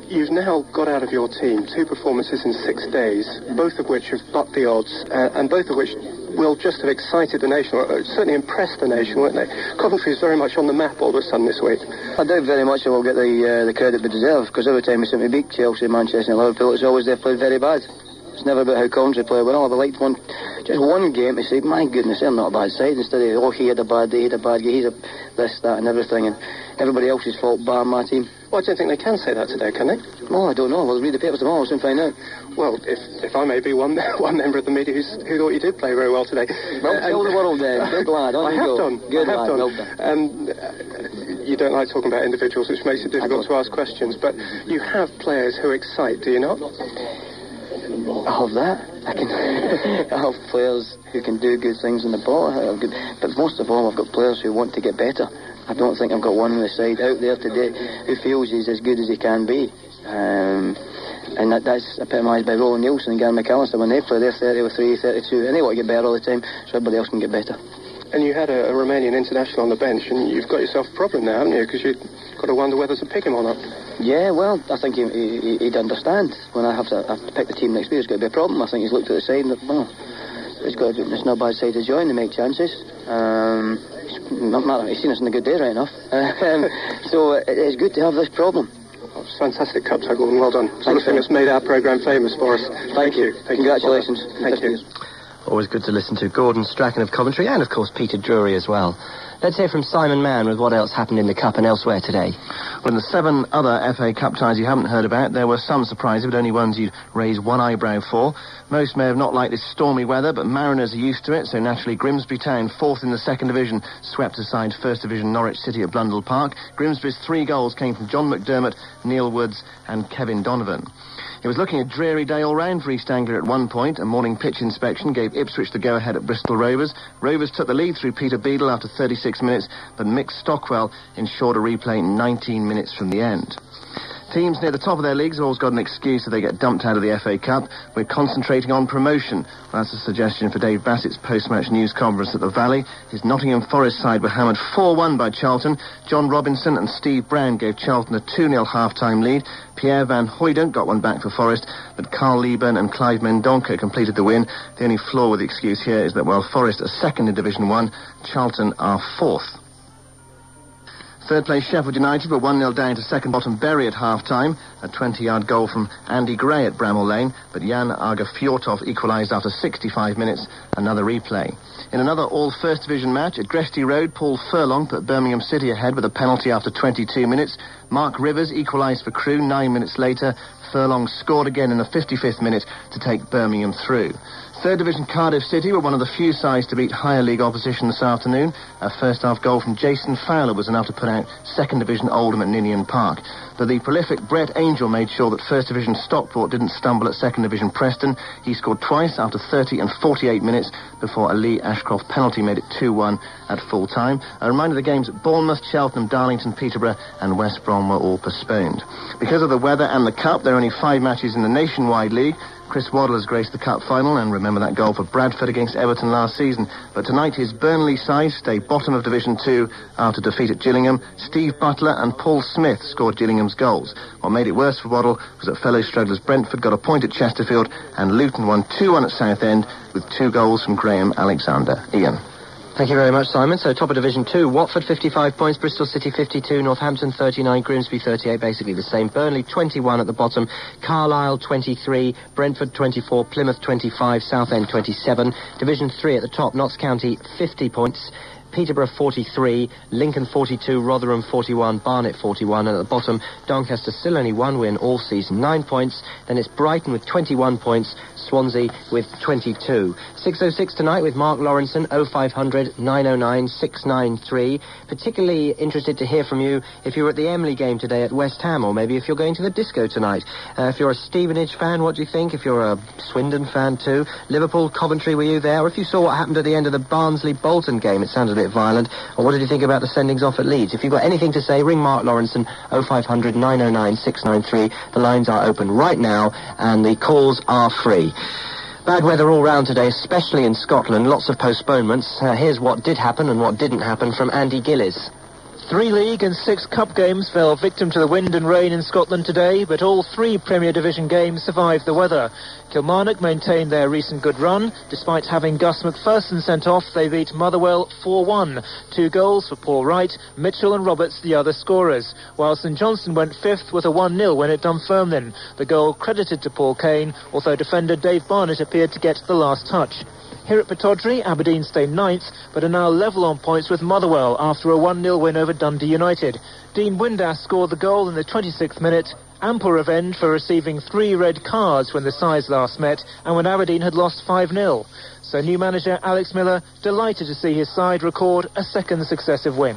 You've now got out of your team 2 performances in 6 days, both of which have bucked the odds, and both of which will just have excited the nation, or certainly impressed the nation, won't they? Coventry is very much on the map all of a sudden this week. I doubt very much I will get the credit we deserve, because every time we seem to beat Chelsea, Manchester and Liverpool, it's always they've played very bad. It's never about how Coventry play well. I've liked just one game to say, my goodness, they're not a bad side. Instead of, he had a bad day, he had a bad game, he's a this, that and everything, and everybody else's fault bar my team. Well, I don't think they can say that today, can they? Well, I don't know. We'll read the papers tomorrow, we'll soon find out. Well, if I may be one member of the media who thought you did play very well today. Well, tell the world then. Good lad, on you go. Good lad, well done. You don't like talking about individuals, which makes it difficult to ask questions, but you have players who excite, do you not? I have that. I have players who can do good things in the ball, but most of all I've got players who want to get better. I don't think I've got one on the side out there today who feels he's as good as he can be, and that's epitomised by Roland Nielsen and Gary McAllister. When they play, they're 33, 32 and they want to get better all the time, so everybody else can get better. And you had a Romanian international on the bench, and you've got yourself a problem now, haven't you? Because you've got to wonder whether to pick him or not. Yeah, well, I think he'd understand. When I have to pick the team next week, it's going to be a problem. I think he's looked at the side and it's no bad side to join. They make chances. Not matter. He's seen us on a good day, right enough. So it's good to have this problem. Oh, fantastic cup tie, Gordon. Well done. Sort of thing that's made our programme famous for us. Thank you. Congratulations. Thank you. Always good to listen to Gordon Strachan of Coventry and, of course, Peter Drury as well. Let's hear from Simon Mann with what else happened in the Cup and elsewhere today. Well, in the 7 other FA Cup ties you haven't heard about, there were some surprises, but only ones you'd raise one eyebrow for. Most may have not liked this stormy weather, but Mariners are used to it, so naturally Grimsby Town, 4th in the 2nd Division, swept aside 1st Division Norwich City at Blundell Park. Grimsby's 3 goals came from John McDermott, Neil Woods and Kevin Donovan. It was looking a dreary day all round for East Anglia at one point. A morning pitch inspection gave Ipswich the go-ahead at Bristol Rovers. Rovers took the lead through Peter Beadle after 36 minutes, but Mick Stockwell ensured a replay 19 minutes from the end. Teams near the top of their leagues have always got an excuse if they get dumped out of the FA Cup. We're concentrating on promotion. Well, that's a suggestion for Dave Bassett's post-match news conference at the Valley. His Nottingham Forest side were hammered 4-1 by Charlton. John Robinson and Steve Brown gave Charlton a 2-0 half-time lead. Pierre Van Hooydonk got one back for Forest, but Carl Lieben and Clive Mendonca completed the win. The only flaw with the excuse here is that while Forest are 2nd in Division 1, Charlton are 4th. Third place Sheffield United were 1-0 down to second bottom Bury at half-time. A 20-yard goal from Andy Gray at Bramall Lane, but Jan Arga-Fjortov equalised after 65 minutes. Another replay. In another all-First Division match at Gresty Road, Paul Furlong put Birmingham City ahead with a penalty after 22 minutes. Mark Rivers equalised for Crewe 9 minutes later. Furlong scored again in the 55th minute to take Birmingham through. Third Division Cardiff City were one of the few sides to beat higher league opposition this afternoon. A first-half goal from Jason Fowler was enough to put out Second Division Oldham at Ninian Park. But the prolific Brett Angel made sure that First Division Stockport didn't stumble at Second Division Preston. He scored twice after 30 and 48 minutes before a Lee Ashcroft penalty made it 2-1 at full time. A reminder the games at Bournemouth, Cheltenham, Darlington, Peterborough and West Brom were all postponed. Because of the weather and the Cup, there are only 5 matches in the Nationwide League. Chris Waddle has graced the Cup final, and remember that goal for Bradford against Everton last season. But tonight his Burnley side stay bottom of Division 2 after defeat at Gillingham. Steve Butler and Paul Smith scored Gillingham's goals. What made it worse for Waddle was that fellow strugglers Brentford got a point at Chesterfield and Luton won 2-1 at Southend with 2 goals from Graham Alexander. Ian. Thank you very much, Simon. So, top of Division 2, Watford 55 points, Bristol City 52, Northampton 39, Grimsby 38, basically the same. Burnley 21 at the bottom, Carlisle 23, Brentford 24, Plymouth 25, Southend 27. Division 3 at the top, Notts County 50 points, Peterborough 43, Lincoln 42, Rotherham 41, Barnet 41, and at the bottom, Doncaster still only 1 win all season, 9 points. Then it's Brighton with 21 points, Swansea with 22. 6:06 tonight with Mark Lawrenson, 0500 909 693. Particularly interested to hear from you if you were at the Emley game today at West Ham, or maybe if you're going to the disco tonight. If you're a Stevenage fan, what do you think? If you're a Swindon fan too, Liverpool, Coventry, were you there? Or if you saw what happened at the end of the Barnsley-Bolton game, it sounded a bit violent. Or what did you think about the sendings off at Leeds? If you've got anything to say, ring Mark Lawrenson, 0500 909 693. The lines are open right now and the calls are free. Bad weather all round today, especially in Scotland. Lots of postponements. Here's what did happen and what didn't happen from Andy Gillies. 3 league and 6 cup games fell victim to the wind and rain in Scotland today, but all 3 Premier Division games survived the weather. Kilmarnock maintained their recent good run. Despite having Gus McPherson sent off, they beat Motherwell 4-1. 2 goals for Paul Wright, Mitchell and Roberts the other scorers, while St Johnstone went 5th with a 1-0 win at Dunfermline. The goal credited to Paul Kane, although defender Dave Barnett appeared to get the last touch. Here at Pittodrie, Aberdeen stay 9th, but are now level on points with Motherwell after a 1-0 win over Dundee United. Dean Windass scored the goal in the 26th minute. Ample revenge for receiving 3 red cards when the sides last met and when Aberdeen had lost 5-0. So new manager Alex Miller delighted to see his side record a second successive win.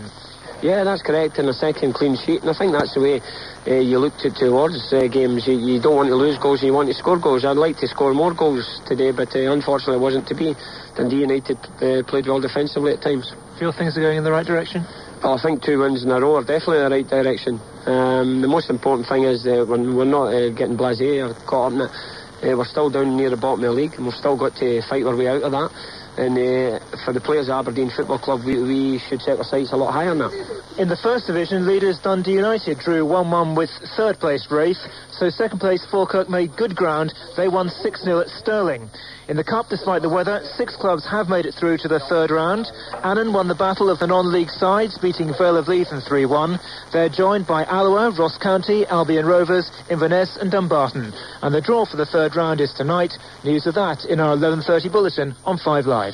Yeah, that's correct, and a second clean sheet, and I think that's the way you look towards games. You don't want to lose goals, you want to score goals. I'd like to score more goals today, but unfortunately it wasn't to be. Dundee United played well defensively at times. Feel things are going in the right direction? Well, I think 2 wins in a row are definitely in the right direction. The most important thing is we're not getting blasé or caught up in it. We're still down near the bottom of the league, and we've still got to fight our way out of that. And for the players at Aberdeen Football Club, we should set our sights a lot higher now. In the First Division, leaders Dundee United drew 1-1 with third place Wraith, so second place Falkirk made good ground. They won 6-0 at Stirling. In the Cup, despite the weather, 6 clubs have made it through to the third round. Annan won the battle of the non-league sides, beating Vale of Leithen 3-1. They're joined by Alloa, Ross County, Albion Rovers, Inverness and Dumbarton. And the draw for the third round is tonight. News of that in our 11:30 bulletin on 5 Live.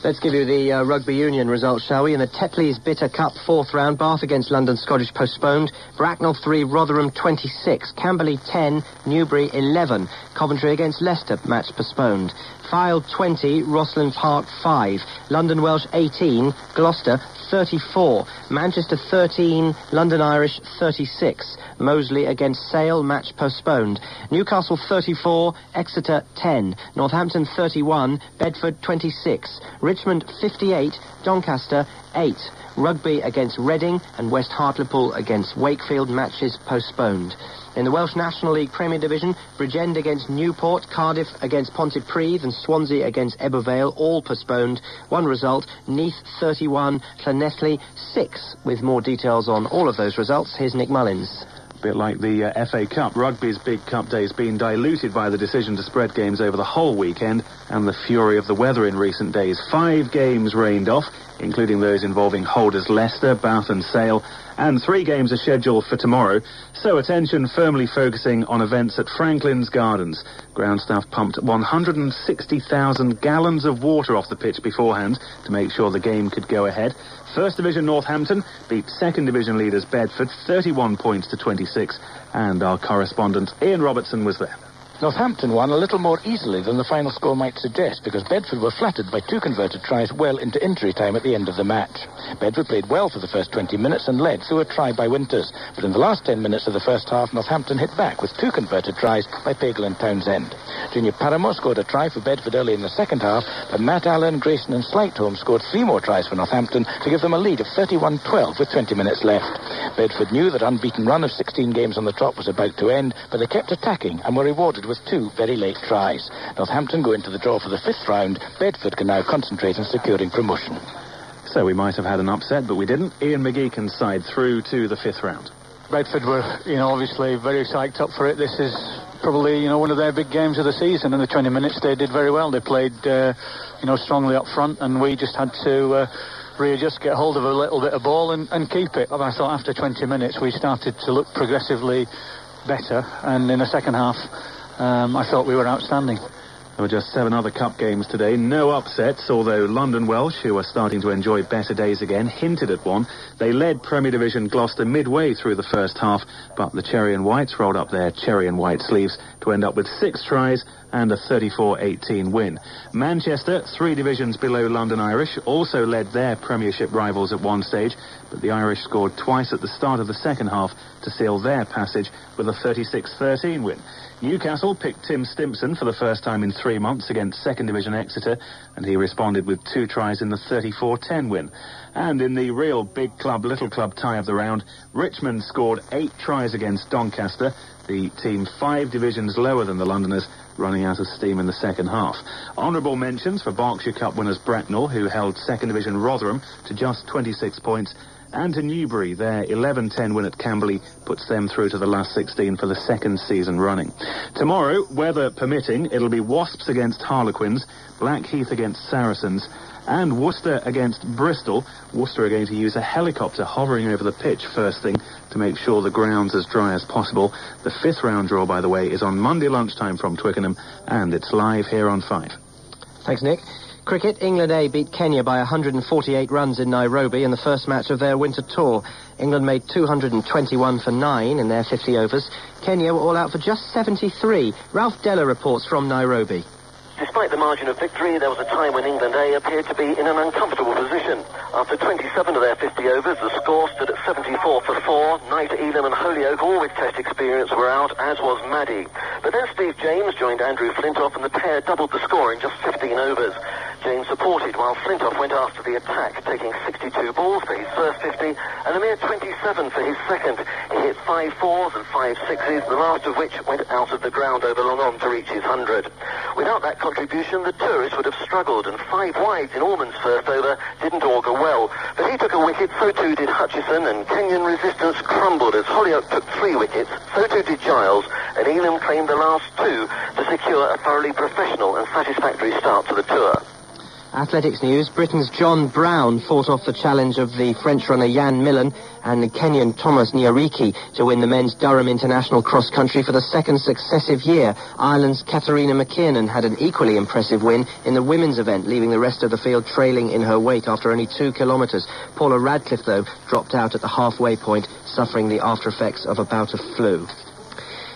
Let's give you the Rugby Union results, shall we? In the Tetley's Bitter Cup 4th round, Bath against London Scottish postponed. Bracknell 3, Rotherham 26. Camberley 10, Newbury 11. Coventry against Leicester, match postponed. Fylde 20, Rosslyn Park 5. London Welsh 18, Gloucester 34. Manchester 13, London Irish 36. Moseley against Sale, match postponed. Newcastle 34, Exeter 10. Northampton 31, Bedford 26. Richmond 58, Doncaster 8. Rugby against Reading and West Hartlepool against Wakefield, matches postponed. In the Welsh National League Premier Division, Bridgend against Newport, Cardiff against Pontypridd and Swansea against Ebervale, all postponed. One result, Neath 31, Llanelli 6. With more details on all of those results, here's Nick Mullins. A bit like the FA Cup. Rugby's big cup day's been diluted by the decision to spread games over the whole weekend and the fury of the weather in recent days. 5 games rained off, including those involving holders Leicester, Bath and Sale, and 3 games are scheduled for tomorrow. So attention firmly focusing on events at Franklin's Gardens. Ground staff pumped 160,000 gallons of water off the pitch beforehand to make sure the game could go ahead. First Division Northampton beat Second Division leaders Bedford 31 points to 26, and our correspondent Ian Robertson was there. Northampton won a little more easily than the final score might suggest, because Bedford were flattered by 2 converted tries well into injury time at the end of the match. Bedford played well for the first 20 minutes and led through a try by Winters, but in the last 10 minutes of the first half, Northampton hit back with 2 converted tries by Pagel and Townsend. Junior Paramore scored a try for Bedford early in the second half, but Matt Allen, Grayson and Slightholm scored 3 more tries for Northampton to give them a lead of 31-12 with 20 minutes left. Bedford knew that unbeaten run of 16 games on the trot was about to end, but they kept attacking and were rewarded with 2 very late tries. Northampton go into the draw for the 5th round. Bedford can now concentrate on securing promotion. So we might have had an upset, but we didn't. Ian McGeechan's side through to the 5th round. Bedford were, obviously very psyched up for it. This is probably, one of their big games of the season. In the 20 minutes, they did very well. They played, strongly up front, and we just had to readjust, get hold of a little bit of ball and keep it. I thought after 20 minutes, we started to look progressively better, and in the second half, I thought we were outstanding. There were just 7 other cup games today. No upsets, although London Welsh, who are starting to enjoy better days again, hinted at one. They led Premier Division Gloucester midway through the first half, but the Cherry and Whites rolled up their cherry and white sleeves to end up with 6 tries and a 34-18 win. Manchester, 3 divisions below London Irish, also led their Premiership rivals at one stage, but the Irish scored twice at the start of the second half to seal their passage with a 36-13 win. Newcastle picked Tim Stimpson for the first time in 3 months against Second Division Exeter, and he responded with 2 tries in the 34-10 win. And in the real big club, little club tie of the round, Richmond scored 8 tries against Doncaster, the team 5 divisions lower than the Londoners, running out of steam in the second half. Honourable mentions for Berkshire Cup winners Bracknell, who held Second Division Rotherham to just 26 points, and to Newbury, their 11-10 win at Camberley puts them through to the last 16 for the second season running. Tomorrow, weather permitting, it'll be Wasps against Harlequins, Blackheath against Saracens, and Worcester against Bristol. Worcester are going to use a helicopter hovering over the pitch first thing to make sure the ground's as dry as possible. The 5th round draw, by the way, is on Monday lunchtime from Twickenham, and it's live here on 5. Thanks, Nick. Cricket, England A beat Kenya by 148 runs in Nairobi in the first match of their winter tour. England made 221 for 9 in their 50 overs. Kenya were all out for just 73. Ralph Della reports from Nairobi. Despite the margin of victory, there was a time when England A appeared to be in an uncomfortable position. After 27 of their 50 overs, the score stood at 74 for 4. Knight, Elam and Holyoke, all with test experience, were out, as was Maddie. But then Steve James joined Andrew Flintoff, and the pair doubled the score in just 15 overs. James supported while Flintoff went after the attack, taking 62 balls for his first 50 and a mere 27 for his second. He hit 5 4s and 5 6s, the last of which went out of the ground over long on to reach his 100. Without that contribution, the tourist would have struggled, and 5 wides in Ormond's first over didn't augur well. But he took a wicket, so too did Hutchison, and Kenyan resistance crumbled as Holyoke took 3 wickets, so too did Giles, and Elam claimed the last 2 to secure a thoroughly professional and satisfactory start to the tour. Athletics news, Britain's John Brown fought off the challenge of the French runner Jan Millen and the Kenyan Thomas Nyariki to win the men's Durham International Cross Country for the second successive year. Ireland's Katharina McKiernan had an equally impressive win in the women's event, leaving the rest of the field trailing in her wake after only 2 kilometres. Paula Radcliffe, though, dropped out at the halfway point, suffering the after effects of a bout of flu.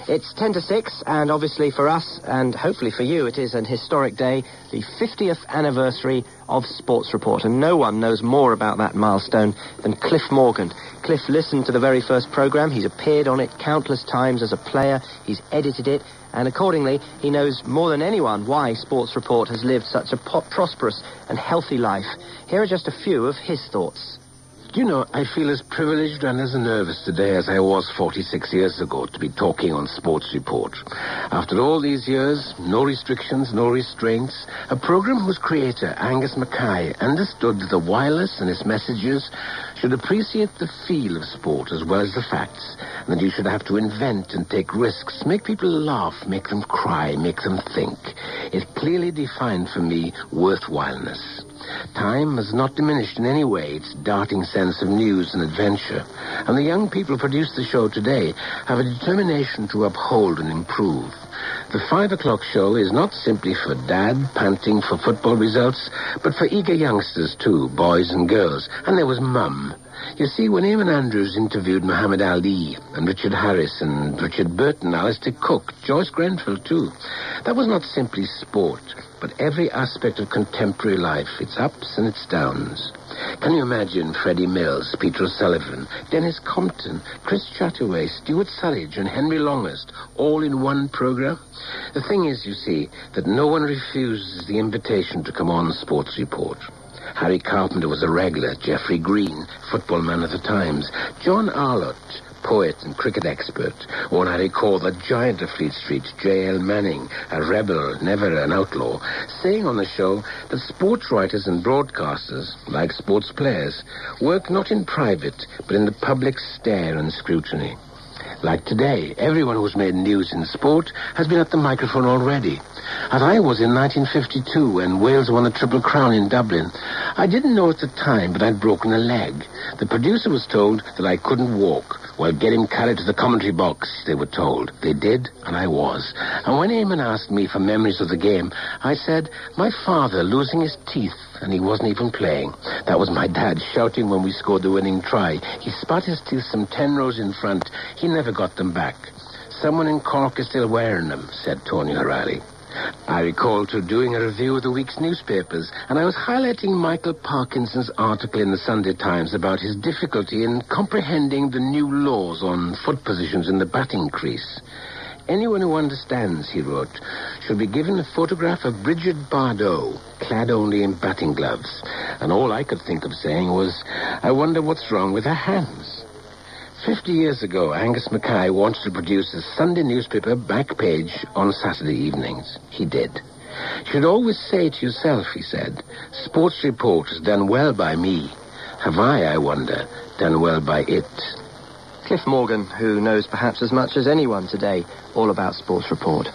It's 10 to 6, and obviously for us, and hopefully for you, it is an historic day, the 50th anniversary of Sports Report, and no one knows more about that milestone than Cliff Morgan. Cliff listened to the very first programme, he's appeared on it countless times as a player, he's edited it, and accordingly, he knows more than anyone why Sports Report has lived such a prosperous and healthy life. Here are just a few of his thoughts. Do you know, I feel as privileged and as nervous today as I was 46 years ago to be talking on Sports Report. After all these years, no restrictions, no restraints, a program whose creator, Angus Mackay, understood the wireless and its messages should appreciate the feel of sport as well as the facts, and that you should have to invent and take risks, make people laugh, make them cry, make them think. It clearly defined for me worthwhileness. Time has not diminished in any way its darting sense of news and adventure, and the young people who produce the show today have a determination to uphold and improve. The 5 o'clock show is not simply for dad panting for football results, but for eager youngsters too, boys and girls. And there was Mum. You see, when Eamon Andrews interviewed Muhammad Ali and Richard Harris and Richard Burton, Alistair Cook, Joyce Grenfell too, that was not simply sport, but every aspect of contemporary life, its ups and its downs. Can you imagine Freddie Mills, Peter O'Sullivan, Dennis Compton, Chris Chataway, Stuart Surridge and Henry Longest, all in one programme? The thing is, you see, that no one refuses the invitation to come on Sports Report. Harry Carpenter was a regular, Geoffrey Green, football man of the Times, John Arlott, poet and cricket expert, one I recall the giant of Fleet Street, J.L. Manning, a rebel, never an outlaw, saying on the show that sports writers and broadcasters, like sports players, work not in private, but in the public stare and scrutiny. Like today, everyone who's made news in sport has been at the microphone already. As I was in 1952 when Wales won the Triple Crown in Dublin. I didn't know at the time, but I'd broken a leg. The producer was told that I couldn't walk. Well, get him carried to the commentary box, they were told. They did, and I was. And when Eamon asked me for memories of the game, I said, my father losing his teeth, and he wasn't even playing. That was my dad shouting when we scored the winning try. He spat his teeth some 10 rows in front. He never got them back. Someone in Cork is still wearing them, said Tony O'Reilly. I recall to doing a review of the week's newspapers, and I was highlighting Michael Parkinson's article in the Sunday Times about his difficulty in comprehending the new laws on foot positions in the batting crease. Anyone who understands, he wrote, should be given a photograph of Bridget Bardot, clad only in batting gloves. And all I could think of saying was, I wonder what's wrong with her hands. 50 years ago, Angus Mackay wanted to produce a Sunday newspaper back page on Saturday evenings. He did. You should always say to yourself, he said, Sports Report has done well by me. Have I wonder, done well by it? Cliff Morgan, who knows perhaps as much as anyone today all about Sports Report.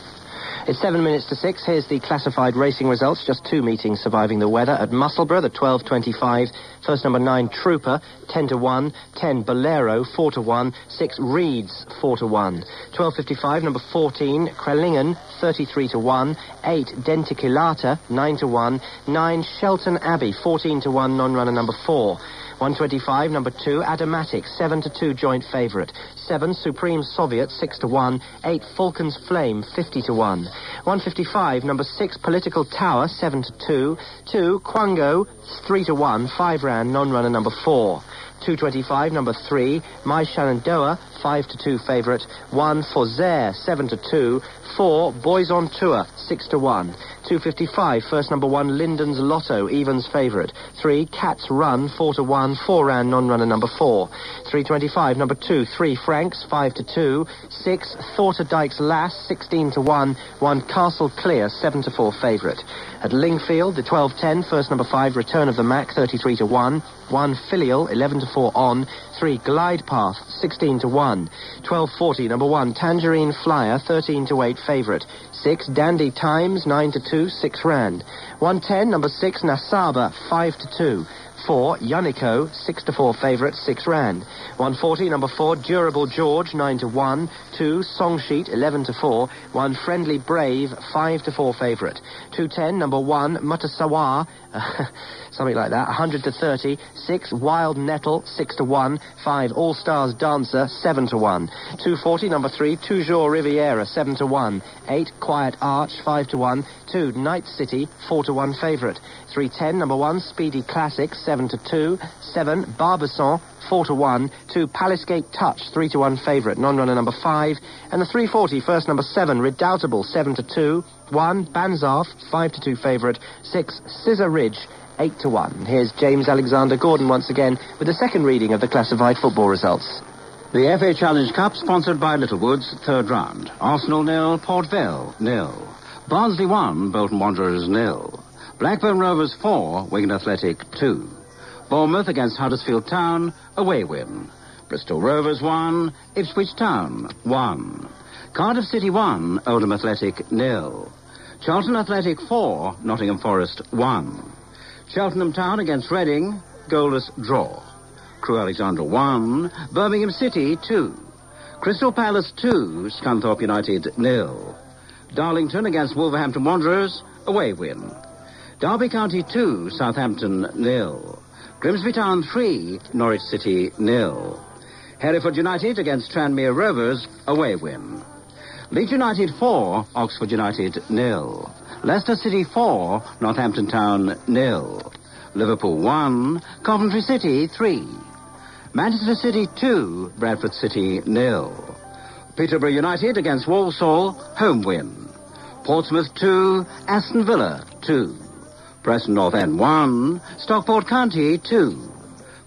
It's 7 minutes to 6. Here's the classified racing results. Just 2 meetings surviving the weather. At Musselburgh, the 12.25. First number 9, Trooper, 10-1. 10, Bolero, 4-1. 6, Reeds, 4-1. 12.55, number 14, Krellingen, 33-1. 8, Dentikilata, 9-1. 9, Shelton Abbey, 14-1, non-runner number 4. 125, number 2, Adamatic, 7-2, joint favourite. 7, Supreme Soviet, 6-1. 8, Falcon's Flame, 50-1. 155, number 6, Political Tower, 7-2. 2, Quango, 3-1, 5 round, non-runner number 4. 225, number 3, My Shenandoah, 5-2 favourite. 1, Forzaire, 7-2. 4, Boys on Tour, 6-1. 255, first number 1, Linden's Lotto, evens favourite. 3, Cats Run, 4-1, 4 round, non-runner number 4. 325, number 2, 3 Franks, 5-2. 6, Thorndike's Lass, 16-1. 1, Castle Clear, 7-4 favourite. At Lingfield, the 12.10, first number 5, Return of the Mac, 33-1. 1, Filial, 11-4 on. 3, Glide Path, 16-1. 12.40, number 1, Tangerine Flyer, 13-8 favourite. 6, Dandy Times, 9-2, 6 rand. 110, number 6, Nasaba, 5-2. 4, Yunico, 6-4 favourite, 6 rand. 140, number 4, Durable George, 9-1. 2, Songsheet, 11-4. 1, Friendly Brave, 5-4 favourite. 210, number 1, Mutasawa, something like that, 100-30. 6, Wild Nettle, 6-1. 5, All Stars Dancer, 7-1. 240, number 3, Toujours Riviera, 7-1. 8, Quiet Arch, 5-1. 2, Night City, 4-1 favourite. 310, number 1, Speedy Classic, 7-2. 7, Barbasson, 4-1. 2, Palisgate Touch, 3-1 favourite, non-runner number 5. And the 340, first number 7, Redoubtable, 7-2. 1, Banzarf, 5-2 favourite. 6, Scissor Ridge, 8-1. Here's James Alexander Gordon once again with the second reading of the classified football results. The FA Challenge Cup, sponsored by Littlewoods, third round. Arsenal 0, Port Vale 0. Barnsley 1, Bolton Wanderers 0. Blackburn Rovers 4, Wigan Athletic 2. Bournemouth against Huddersfield Town, away win. Bristol Rovers 1, Ipswich Town 1. Cardiff City 1, Oldham Athletic 0. Charlton Athletic 4, Nottingham Forest 1. Cheltenham Town against Reading, goalless draw. Crewe Alexandra 1, Birmingham City 2. Crystal Palace 2, Scunthorpe United 0. Darlington against Wolverhampton Wanderers, away win. Derby County 2, Southampton 0. Grimsby Town 3, Norwich City 0. Hereford United against Tranmere Rovers, away win. Leeds United 4, Oxford United 0. Leicester City 4, Northampton Town 0. Liverpool 1, Coventry City 3. Manchester City 2, Bradford City 0. Peterborough United against Walsall, home win. Portsmouth 2, Aston Villa 2. Preston North End 1, Stockport County 2.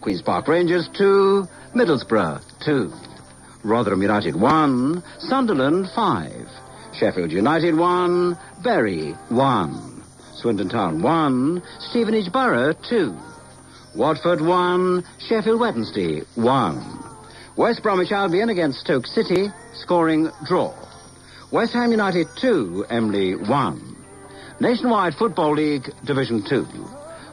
Queen's Park Rangers 2, Middlesbrough 2. Rotherham United 1, Sunderland 5. Sheffield United 1, Bury 1. Swindon Town 1, Stevenage Borough 2. Watford 1, Sheffield Wednesday 1. West Bromwich Albion against Stoke City, scoring draw. West Ham United 2, Emley 1. Nationwide Football League, Division 2.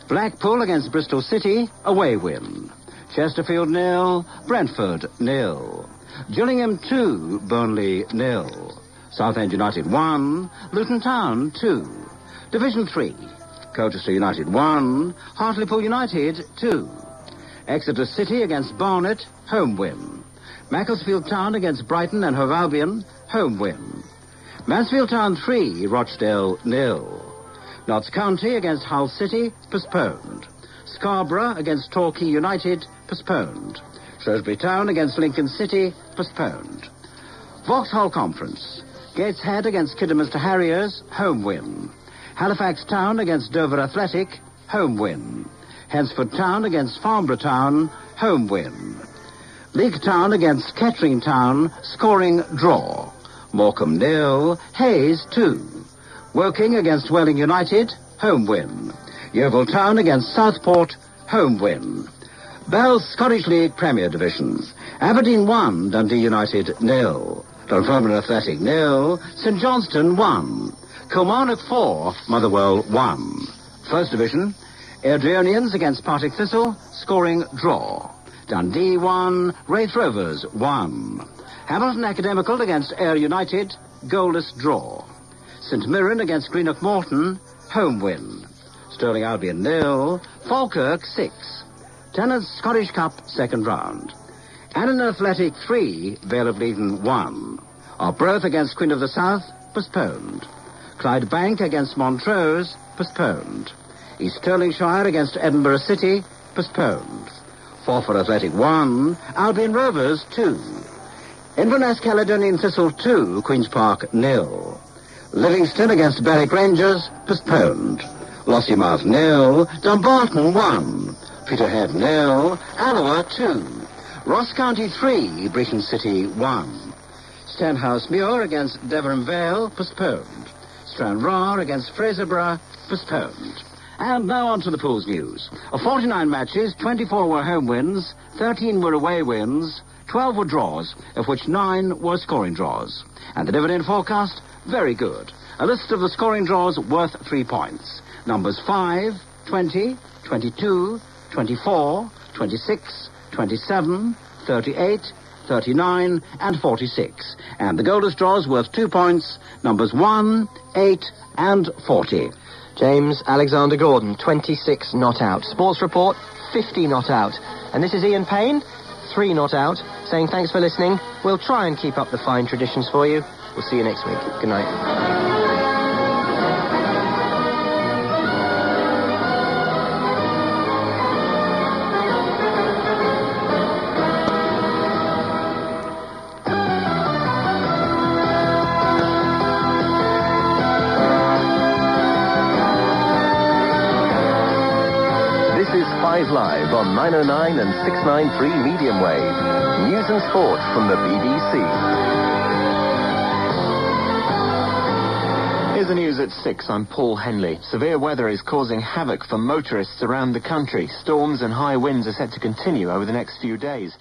Blackpool against Bristol City, away win. Chesterfield 0, Brentford 0. Gillingham 2, Burnley 0. Southend United 1, Luton Town 2. Division 3. Colchester United 1, Hartlepool United 2. Exeter City against Barnet, home win. Macclesfield Town against Brighton and Hove Albion, home win. Mansfield Town 3, Rochdale 0. Notts County against Hull City, postponed. Scarborough against Torquay United, postponed. Shrewsbury Town against Lincoln City, postponed. Vauxhall Conference. Gateshead against Kidderminster Harriers, home win. Halifax Town against Dover Athletic, home win. Hensford Town against Farnborough Town, home win. Leek Town against Kettering Town, scoring draw. Morecambe 0, Hayes 2. Woking against Welling United, home win. Yeovil Town against Southport, home win. Bell's Scottish League Premier Division. Aberdeen 1, Dundee United 0. Dunfermline Athletic 0, St Johnstone 1. Kilmarnock 4, Motherwell 1. First Division, Airdrieonians against Partick Thistle, scoring draw. Dundee 1, Wraith Rovers 1. Hamilton Academical against Ayr United, goalless draw. St Mirren against Greenock Morton, home win. Stirling Albion 0, Falkirk 6. Tennant's Scottish Cup, second round. Annan Athletic 3, Vale of Leiden 1. Arbroath against Queen of the South, postponed. Clyde Bank against Montrose, postponed. East Stirlingshire against Edinburgh City, postponed. Forfar Athletic 1, Albion Rovers 2. Inverness Caledonian Thistle 2, Queen's Park 0. Livingston against Berwick Rangers, postponed. Lossiemouth 0, Dumbarton 1. Peterhead 0, Alloa 2. Ross County 3, Brecon City 1. Stenhouse Muir against Devon Vale, postponed. Stranraer against Fraserburgh, postponed. And now on to the pool's news. Of 49 matches, 24 were home wins, 13 were away wins, 12 were draws, of which 9 were scoring draws. And the dividend forecast, very good. A list of the scoring draws worth 3 points. Numbers 5, 20, 22, 24, 26, 27, 38, 39, and 46. And the goalless draws worth 2 points. Numbers 1, 8, and 40. James Alexander Gordon, 26 not out. Sports Report, 50 not out. And this is Ian Payne, 3 not out, saying thanks for listening. We'll try and keep up the fine traditions for you. We'll see you next week. Good night. on 909 and 693 medium wave. News and sport from the BBC. Here's the news at 6. I'm Paul Henley. Severe weather is causing havoc for motorists around the country. Storms and high winds are set to continue over the next few days.